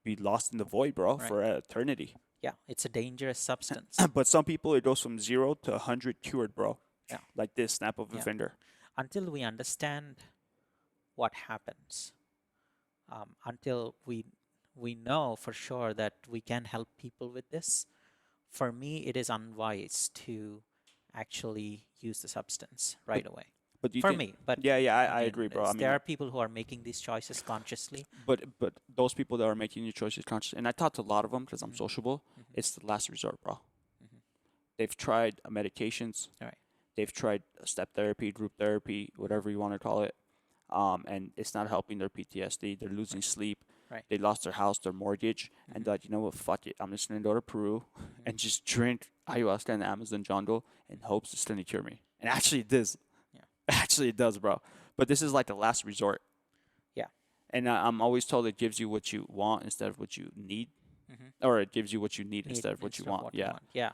be lost in the void, bro, right. for eternity. Yeah, it's a dangerous substance. But some people it goes from 0 to 100 cured, bro. Yeah, Like this snap of a yeah. finger. Until we understand what happens, until we know for sure that we can help people with this, for me, it is unwise to actually use the substance But right away. but do you For think? me, but Yeah, yeah, I I mean, agree, bro. I there mean, are people who are making these choices consciously. but those people that are making your choices conscious, and I talked to a lot of them because I'm Hmm. sociable. Hmm. It's the last resort, bro. Hmm. They've tried medications. All right. They've tried step therapy, group therapy, whatever you want to call it, and it's not helping their PTSD. They're losing Right. sleep. Right. They lost their house, their mortgage, and Hmm. thought, you know what, fuck it. I'm just gonna go to Peru Hmm. and just drink ayahuasca in the Amazon jungle in hopes it's gonna cure me. And actually, it does. Yeah. Actually, it does, bro. But this is like the last resort. Yeah. And I'm always told it gives you what you want instead of what you need, Hmm. or it gives you what you need Need instead of what you instead of want. what you Yeah. want. Yeah.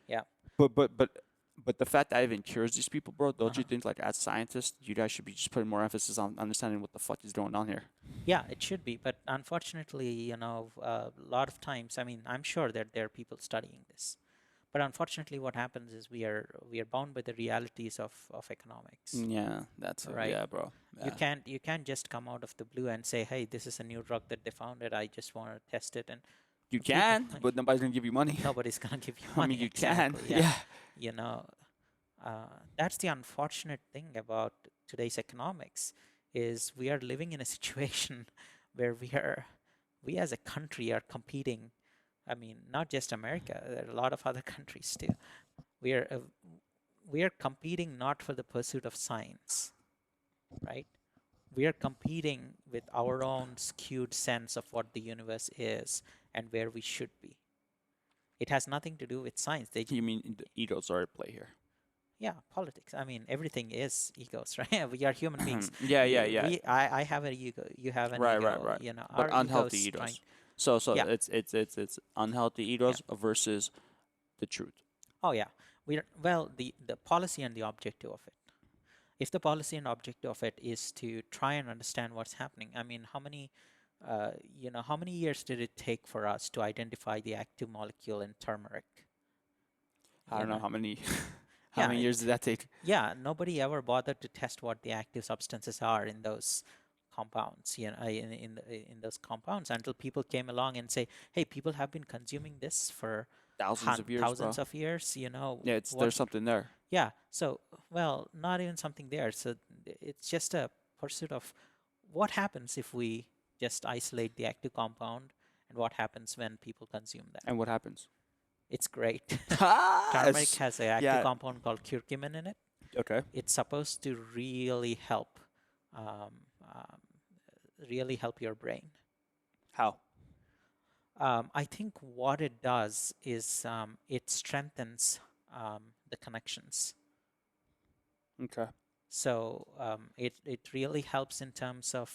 Yeah. But but but but the fact that it even cures these people, bro, don't Uh-huh. you think like as scientists, you guys should be just putting more emphasis on understanding what the fuck is going on here? Yeah, it should be. But unfortunately, a lot of times, I mean, I'm sure that there are people studying this. But unfortunately, what happens is we are bound by the realities of economics, Yeah, that's it. right? Yeah, bro. You Yeah. can't just come out of the blue and say, "Hey, this is a new drug that they found it. I just want to test it." And You people, can, but nobody's gonna give you money. nobody's gonna give you I mean, money. you can. Exactly. Yeah. Yeah. You know, that's the unfortunate thing about today's economics is we are living in a situation where we as a country are competing. I mean, not just America. There are a lot of other countries too. We are uh, we are competing not for the pursuit of science, right? We are competing with our own skewed sense of what the universe is and where we should be. It has nothing to do with science. You mean the egos are at play here? Yeah, politics. I mean, everything is egos, right? We are human beings. Yeah, yeah, yeah. I have an ego. You have an Right, right, ego. right. But Our unhealthy egos trying. egos. So Yeah, it's unhealthy yeah. egos versus the truth. Oh, yeah. Well, the policy and the objective of it. If the policy and objective of it is to try and understand what's happening, I mean, how many years did it take for us to identify the active molecule in turmeric? I You don't know know, how many how yeah, many years did that take? yeah, nobody ever bothered to test what the active substances are in those compounds, in those compounds until people came along and say, hey, people have been consuming this for Thousands of years, thousands bro. of years, Yeah, it's what, there's something there. yeah, so, well, not even something there. So it's just a pursuit of what happens if we just isolate the active compound and what happens when people consume that. And what happens? It's great. Ah, Turmeric has an active yeah. compound called curcumin in it. Okay. It's supposed to um, um, really help your brain. How? I think what it does is it strengthens the connections. Okay. So it really helps in terms of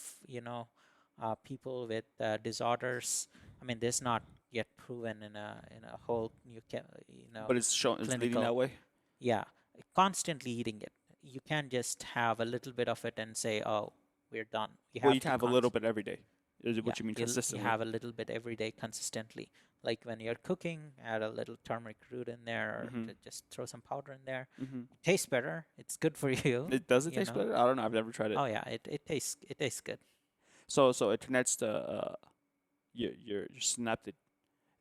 people with disorders. I mean, this not yet proven in a whole But it's shown it's leading that clinical. way. Yeah, constantly eating it. You can't just have a little bit of it and say, "Oh, we're done." You Well, you have can to have a little bit every day. Is it yeah, what you mean you consistently? have a little bit every day consistently. Like when you're cooking, add a little turmeric root in there, or Mm-hmm. just throw some powder in there. Mm-hmm. Tastes better. It's good for you, It does it you taste know. better? I don't know. I've never tried it. Oh yeah, it tastes good. So it connects to your synaptic.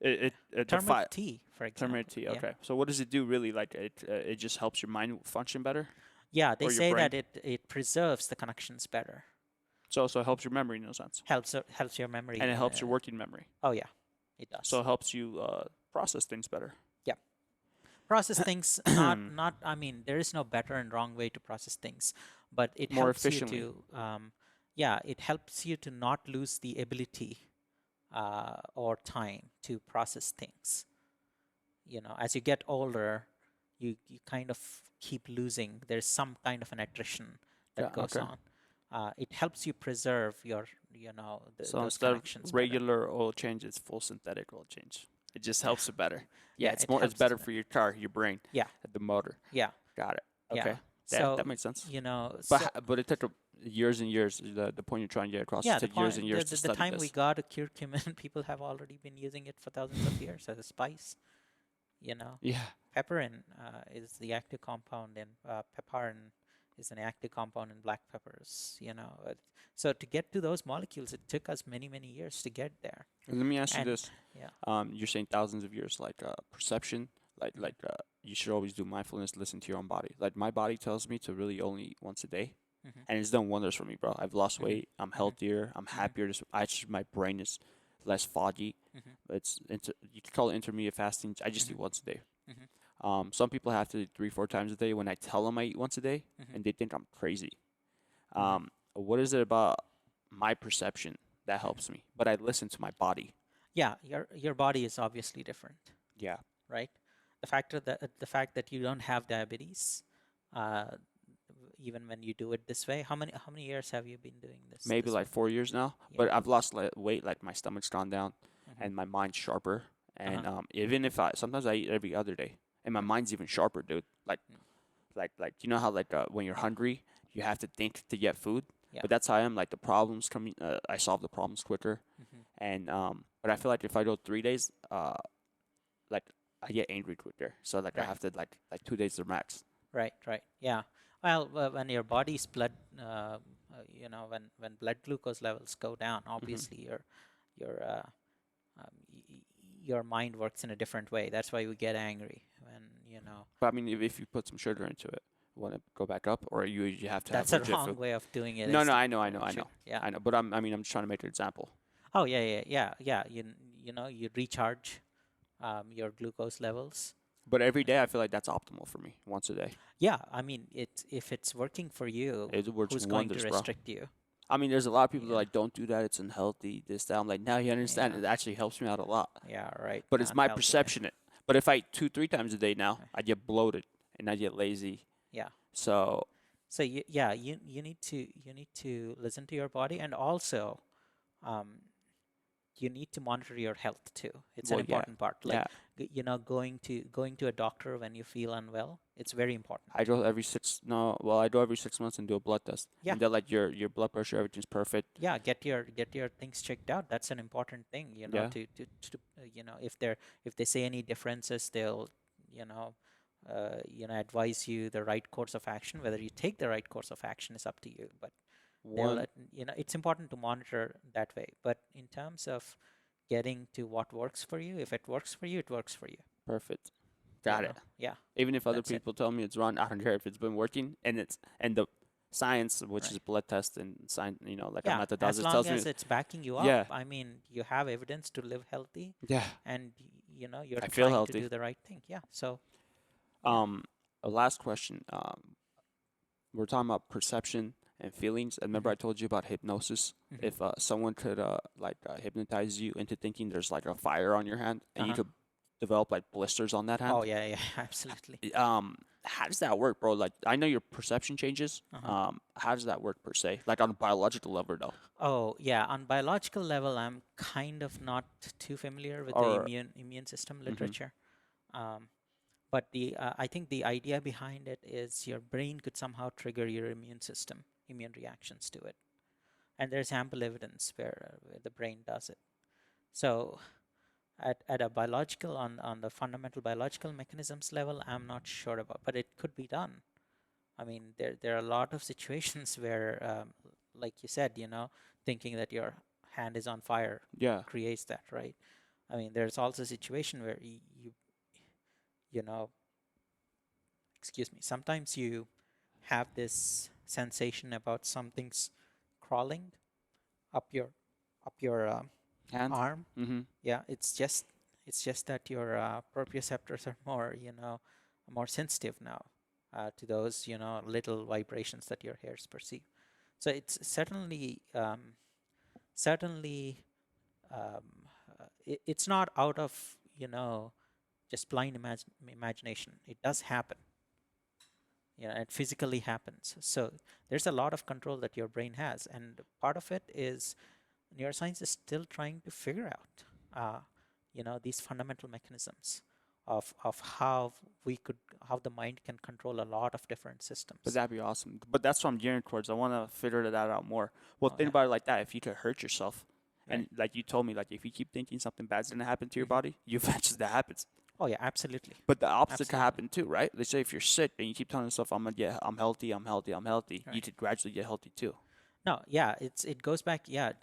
It the Turmeric fi tea, for turmeric example. tea. Yeah. Okay. So what does it do really? Like it just helps your mind function better Yeah, they or your say brain. that it preserves the connections better. So it helps your memory in no sense, Helps your and memory. it helps your working memory. Oh yeah, it So does. it helps you process things better. Yeah. Process things, not I mean, there is no better and wrong way to process things, but it More helps you efficiently. to yeah, it helps you to not lose the ability or time to process things. As you get older, you kind of keep losing. There's some kind of an attrition Yeah. that goes Okay. on. It helps you preserve your So those instead of connections better. regular oil change, it's full synthetic oil change. It just Yeah, helps it better. Yeah, yeah, it's it more. It's helps us better better. for your car, your brain, Yeah, the motor. yeah, Got it. yeah. Okay. That So makes sense. But so but it took years and years. The point you're trying to get across is yeah, the took years and point years to the study time we this. got a curcumin, people have already been using it for thousands of years as a spice. You know, Yeah. Pepperin is the active compound in piperin is an active compound in black peppers. So to get to those molecules, it took us many, many years to get there. And let me ask you And this. yeah, You're saying thousands of years, like perception, mhm, you should always do mindfulness, listen to your own body. Like my body tells me to really only once a day, mhm, and it's done wonders for me, bro. I've lost mhm, weight, I'm mhm, healthier, I'm mhm, happier. My brain is less foggy. mhm, It's you could call it intermediate fasting. I just mhm, eat once a day. mhm, Some people have to eat 3, 4 times a day. When I tell them I eat once a day, mhm, and they think I'm crazy. mhm. What is it about my perception that Mhm. helps me? But I listen to my body. Yeah, your body is obviously different, Yeah, right? The fact that you don't have diabetes, uh, even when you do it this way. How many years have you been doing maybe this like way? 4 years now. Yeah. But I've lost weight. Like my stomach's gone down, Hmm. and my mind's sharper. Uh-huh. And even if I sometimes I eat every other day, and my Mm, mind's even sharper, dude. mm. You know how when you're hungry, you have to think to get food. Yeah. But that's how I am. Like the problems coming, I solve the problems quicker. Hmm. And but I feel like if I go 3 days, like I get angry quicker. So like I Right. have to like 2 days the max. Right. Right. Yeah. Well, when your body's blood, when blood glucose levels go down, Hmm. obviously your your mind works in a different way. That's why we get angry when. But I mean, if you put some sugar into it, want to go back up, or you have to have That's a legit wrong food. way of doing it. No, Is no, to I know, I put know, I know, sugar. Yeah. I know. But I'm just trying to make an example. Oh yeah, yeah, yeah, yeah. You recharge your glucose levels. But every day, I feel like that's optimal for me. Once a day, Yeah, I mean, if it's working for you, it works who's going to wonders, bro. restrict you? I mean, there's a lot of people that are Yeah, like, don't do that. It's unhealthy. This, that. I'm like, now you understand. yeah, It actually helps me out a lot. yeah. Right. But it's my Unhealthy. Yeah, perception. But if I eat 2, 3 times a day now, uh, I get bloated and I get lazy. yeah. So, So you need to listen to your body, and also um, you need to monitor your health too. It's an well, yeah, important part. yeah. Like going to a doctor when you feel unwell. It's very important. I go every six. No, well, I go every 6 months and do a blood test, Yeah, and they're like, your blood pressure, everything's perfect. yeah. Get your things checked out. That's an important thing. Yeah. If they say any differences, they'll you know advise you the right course of action. Whether you take the right course of action is up to you, but One it's important to monitor that way. But in terms of getting to what works for you, if it works for you, it works for you. perfect. Got it. Yeah, Even if other that's it. people tell me it's wrong, I don't care if it's been working and the science, which is Right. blood test and science, like a Yeah, method does, as it long tells as me, it's backing you up. yeah, I mean, you have evidence to live healthy, yeah, and you're I feel trying to healthy. do the right thing. Yeah. So yeah. Um, a last question. We're talking about perception and feelings. And remember, Hmm. I told you about hypnosis. Hmm. If someone could hypnotize you into thinking there's like a fire on your hand, and you Uh-huh. could develop like blisters on that Oh hand. yeah, yeah, absolutely. Um, how does that work, bro? Like, I know your perception changes. Uh-huh. How does that work per se? Like on a biological level, though, Oh, yeah. On biological level, I'm kind of not too familiar with the or immune system mm-hmm. literature. Um, but I think the idea behind it is your brain could somehow trigger your immune system, immune reactions to it, and there's ample evidence where the brain does it. So at a biological on the fundamental biological mechanisms level, I'm not sure about, but it could be done. I mean, there are a lot of situations where, like you said, thinking that your hand is on fire Yeah, creates that, right? I mean, there's also a situation where you know, excuse me, sometimes you have this sensation about something's crawling up your hand. arm. Mm-hmm. Yeah, it's just that your proprioceptors are more sensitive now to those little vibrations that your hairs perceive. So it's certainly um, it's not out of just blind imagination. It does happen. It physically happens. So there's a lot of control that your brain has, and part of it is neuroscience is still trying to figure out, these fundamental mechanisms of how the mind can control a lot of different But systems. that'd be awesome. But that's what I'm gearing towards. I want to figure that out more. Well, Oh think yeah, about it like that. If you could hurt yourself, right. and like you told me, like if you keep thinking something bad's gonna happen to your Hmm. body, you eventually that happens. Oh yeah, absolutely, But the opposite can absolutely. happen too, right? Let's say if you're sick and you keep telling yourself, I'm healthy, I'm healthy, I'm healthy," you Right. could gradually get healthy too. No, yeah, it goes back. Yeah,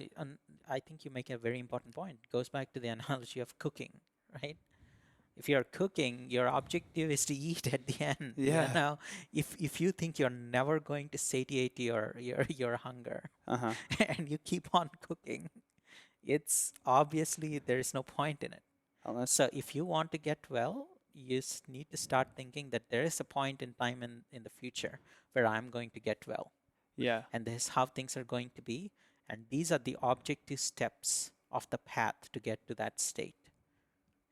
I think you make a very important point. It goes back to the analogy of cooking, right? If you're cooking, your objective is to eat at the end. Yeah. If you think you're never going to satiate your hunger, Uh huh. and you keep on cooking, it's obviously there is no point in it. Unless, So if you want to get well, you need to start thinking that there is a point in time in the future where I'm going to get well, yeah, and this is how things are going to be, and these are the objective steps of the path to get to that state,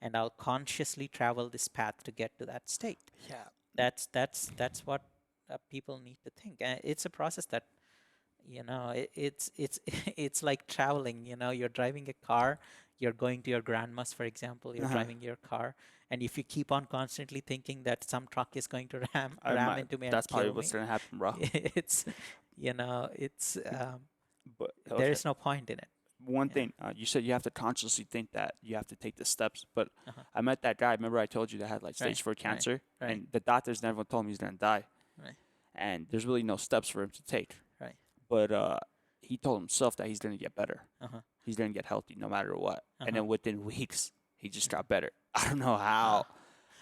and I'll consciously travel this path to get to that state. yeah, That's what people need to think. And it's a process that it's it's like traveling. You're driving a car, you're going to your grandma's, for example. You're uh huh. driving your car, and if you keep on constantly thinking that some truck is going to ram I ram might. into me and That's probably kill what's me, gonna happen, bro. it's it's But there okay, is no point in it. one Yeah. thing you said you have to consciously think that you have to take the steps. But Uh-huh. I met that guy. Remember I told you that had like Right. stage 4 Right. cancer, Right. and the doctors never told him he's gonna die, Right. and there's really no steps for him to take. Right. But he told himself that he's gonna get better. Uh-huh. He's gonna get healthy no matter what. And Uh-huh. then within weeks, he just got better. I don't know Uh, how,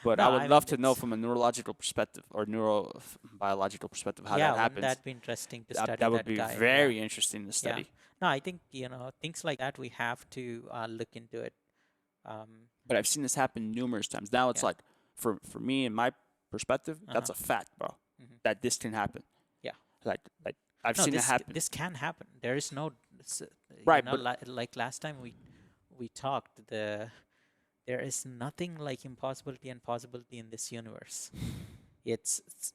but no, I would I love mean to know it's from a neurological perspective or neurobiological perspective how yeah. that Wouldn't happens. that be interesting to study That would that be guy? Yeah. very interesting to Yeah. study. No, I think things like that we have to look into it. But I've seen this happen numerous times. Now it's Yeah. like, for me and my perspective, Uh-huh. that's a fact, bro. Hmm. That this can happen. Yeah. Like I've No, seen it happen. this can happen. There is no, Right, but like last time we talked. There is nothing like impossibility and possibility in this universe.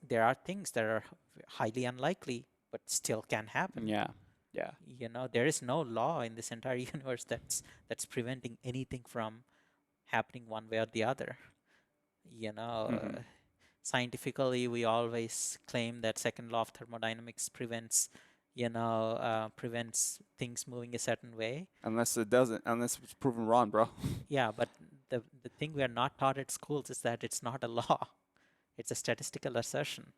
There are things that are highly unlikely, but still can happen. yeah, yeah. There is no law in this entire universe that's preventing anything from happening one way or the other. You know, Hmm. scientifically, we always claim that second law of thermodynamics prevents things moving a certain way. Unless it doesn't, unless it's proven wrong, bro. Yeah, but the thing we are not taught at schools is that it's not a law. It's a statistical assertion,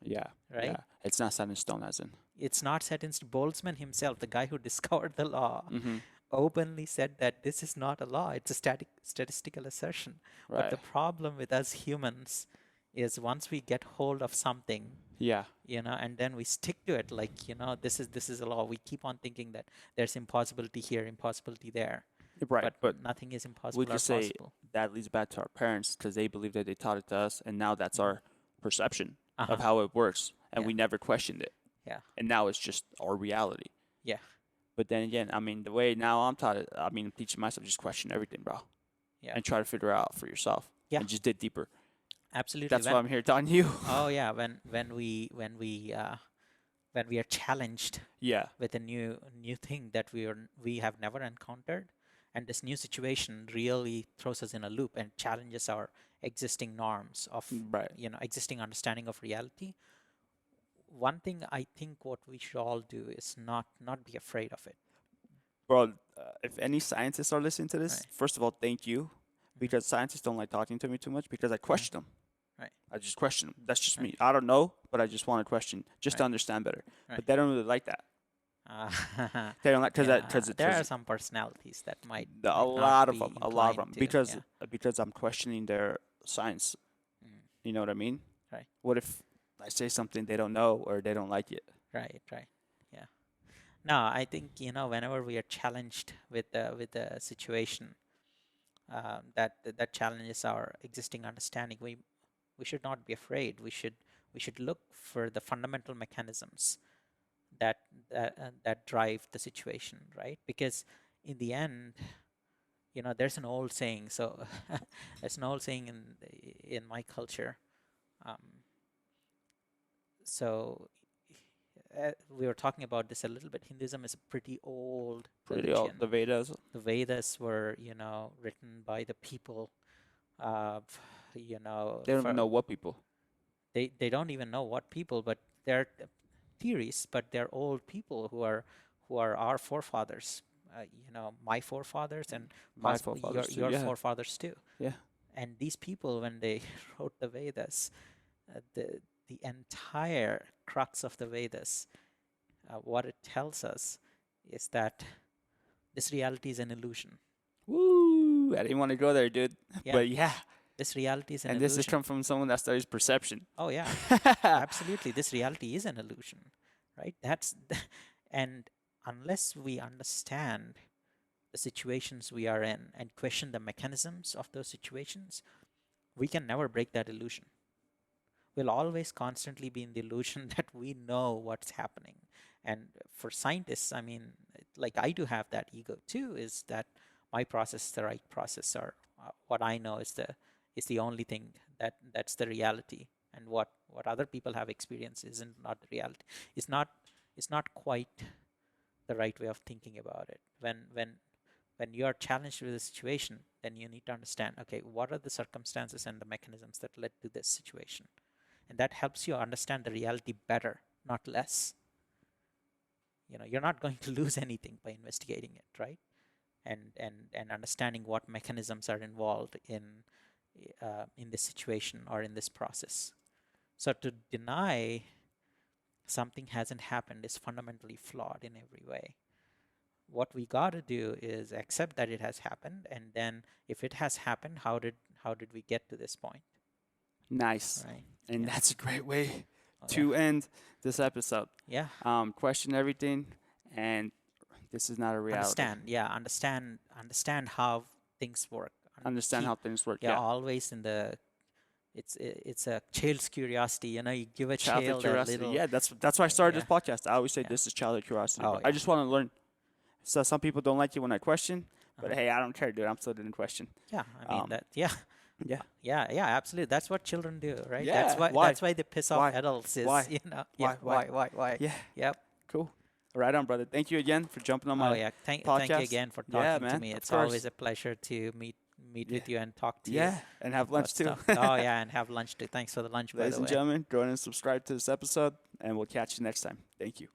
Yeah, right? yeah. It's not set in stone, as in. It's not set in Boltzmann himself, the guy who discovered the law, Hmm. openly said that this is not a law, it's a statistical assertion. But the Right. problem with us humans is once we get hold of something, Yeah. and then we stick to it, like, this is a law. We keep on thinking that there's impossibility here, impossibility there, Right. but But nothing is we impossible or could say possible. that leads back to our parents because they believe that they taught it to us, and now that's Mhm. our perception Uh-huh. of how it works, and Yeah. we never questioned it, Yeah. and now it's just our reality. Yeah. But then again, I mean, the way now I'm taught it, I mean, I'm teaching myself just question everything, bro, Yeah. and try to figure out for yourself, Yeah. and just dig deeper. Absolutely. That's why I'm here talking to you. Oh yeah, when we are challenged Yeah, with a new thing that we have never encountered, and this new situation really throws us in a loop and challenges our existing norms of right. existing understanding of reality. One thing I think what we should all do is not be afraid of it. Bro, if any scientists are listening to this, Right. first of all, thank you, Mhm. because scientists don't like talking to me too much because I Right. question them. Right. I just question them. That's just Right. me. I don't know, but I just want to question just to Right. understand better. Right. But they don't really like that. Uh, They don't like yeah, there are because some personalities that a might not lot of be them, inclined to. Yeah. because I'm questioning their science. Mm. You know what I mean? Right. What if I say something they don't know or they don't like it? Right. Right. Yeah. No, I think whenever we are challenged with the situation that challenges our existing understanding, we should not be afraid. We should look for the fundamental mechanisms that drive the situation, right? Because in the end, there's an old saying. So there's an old saying in my culture. Um, so we were talking about this a little bit. Hinduism is a pretty old Pretty old. religion. The Vedas. The Vedas were, written by the people. Uh, They don't even for know what people. they don't even know what people, but they're theories, but they're old people who are our forefathers. My forefathers and My possibly your forefathers too. your Yeah, forefathers too. yeah. And these people, when they wrote the Vedas, the entire crux of the Vedas, what it tells us is that this reality is an illusion. Woo! I didn't want to go there, dude. Yeah, But yeah, this reality is an and this has illusion. come from someone that studies perception. Oh yeah, absolutely. This reality is an illusion, right? And unless we understand the situations we are in and question the mechanisms of those situations, we can never break that illusion. We'll always constantly be in the illusion that we know what's happening. And for scientists, I mean, like I do have that ego too, is that my process is the right process, or what I know is the only thing that's the reality, and what other people have experienced isn't not the reality. It's not quite the right way of thinking about it. When you are challenged with a situation, then you need to understand, okay, what are the circumstances and the mechanisms that led to this situation, and that helps you understand the reality better, not less. You're not going to lose anything by investigating it, right? And understanding what mechanisms are involved in this situation or in this process. So to deny something hasn't happened is fundamentally flawed in every way. What we got to do is accept that it has happened, and then if it has happened, how did we get to this point, Nice. right? And Yeah. that's a great way Oh, yeah. to end this episode. Yeah. Question everything, and this is not a reality. Understand how things work. Understand Keep, how things work. yeah, Yeah. always in the it's a child's curiosity. You give a Childhood child a curiosity. little. Yeah, that's why I started Yeah. this podcast. I always say Yeah. this is childhood curiosity. Oh But I yeah. just want to learn. So some people don't like it when I question, but Uh-huh. hey, I don't care, dude. I'm still doing question. Yeah, I mean Um, that. Yeah. yeah. Yeah, absolutely. That's what children do, right? That's Yeah. why Why? that's why they piss off Why? adults is, Why? yeah, Why? why? Yeah. Yep. Cool. Right on, brother. Thank you again for jumping on Oh my yeah. Thank you podcast. again for Yeah, talking to man. me. Of It's course. always a pleasure to meet Yeah. with you and talk to you Yeah. And have about lunch too. stuff. Oh yeah, and have lunch too. Thanks for the lunch, by Ladies the and way. gentlemen, go ahead and subscribe to this episode, and we'll catch you next time. Thank you.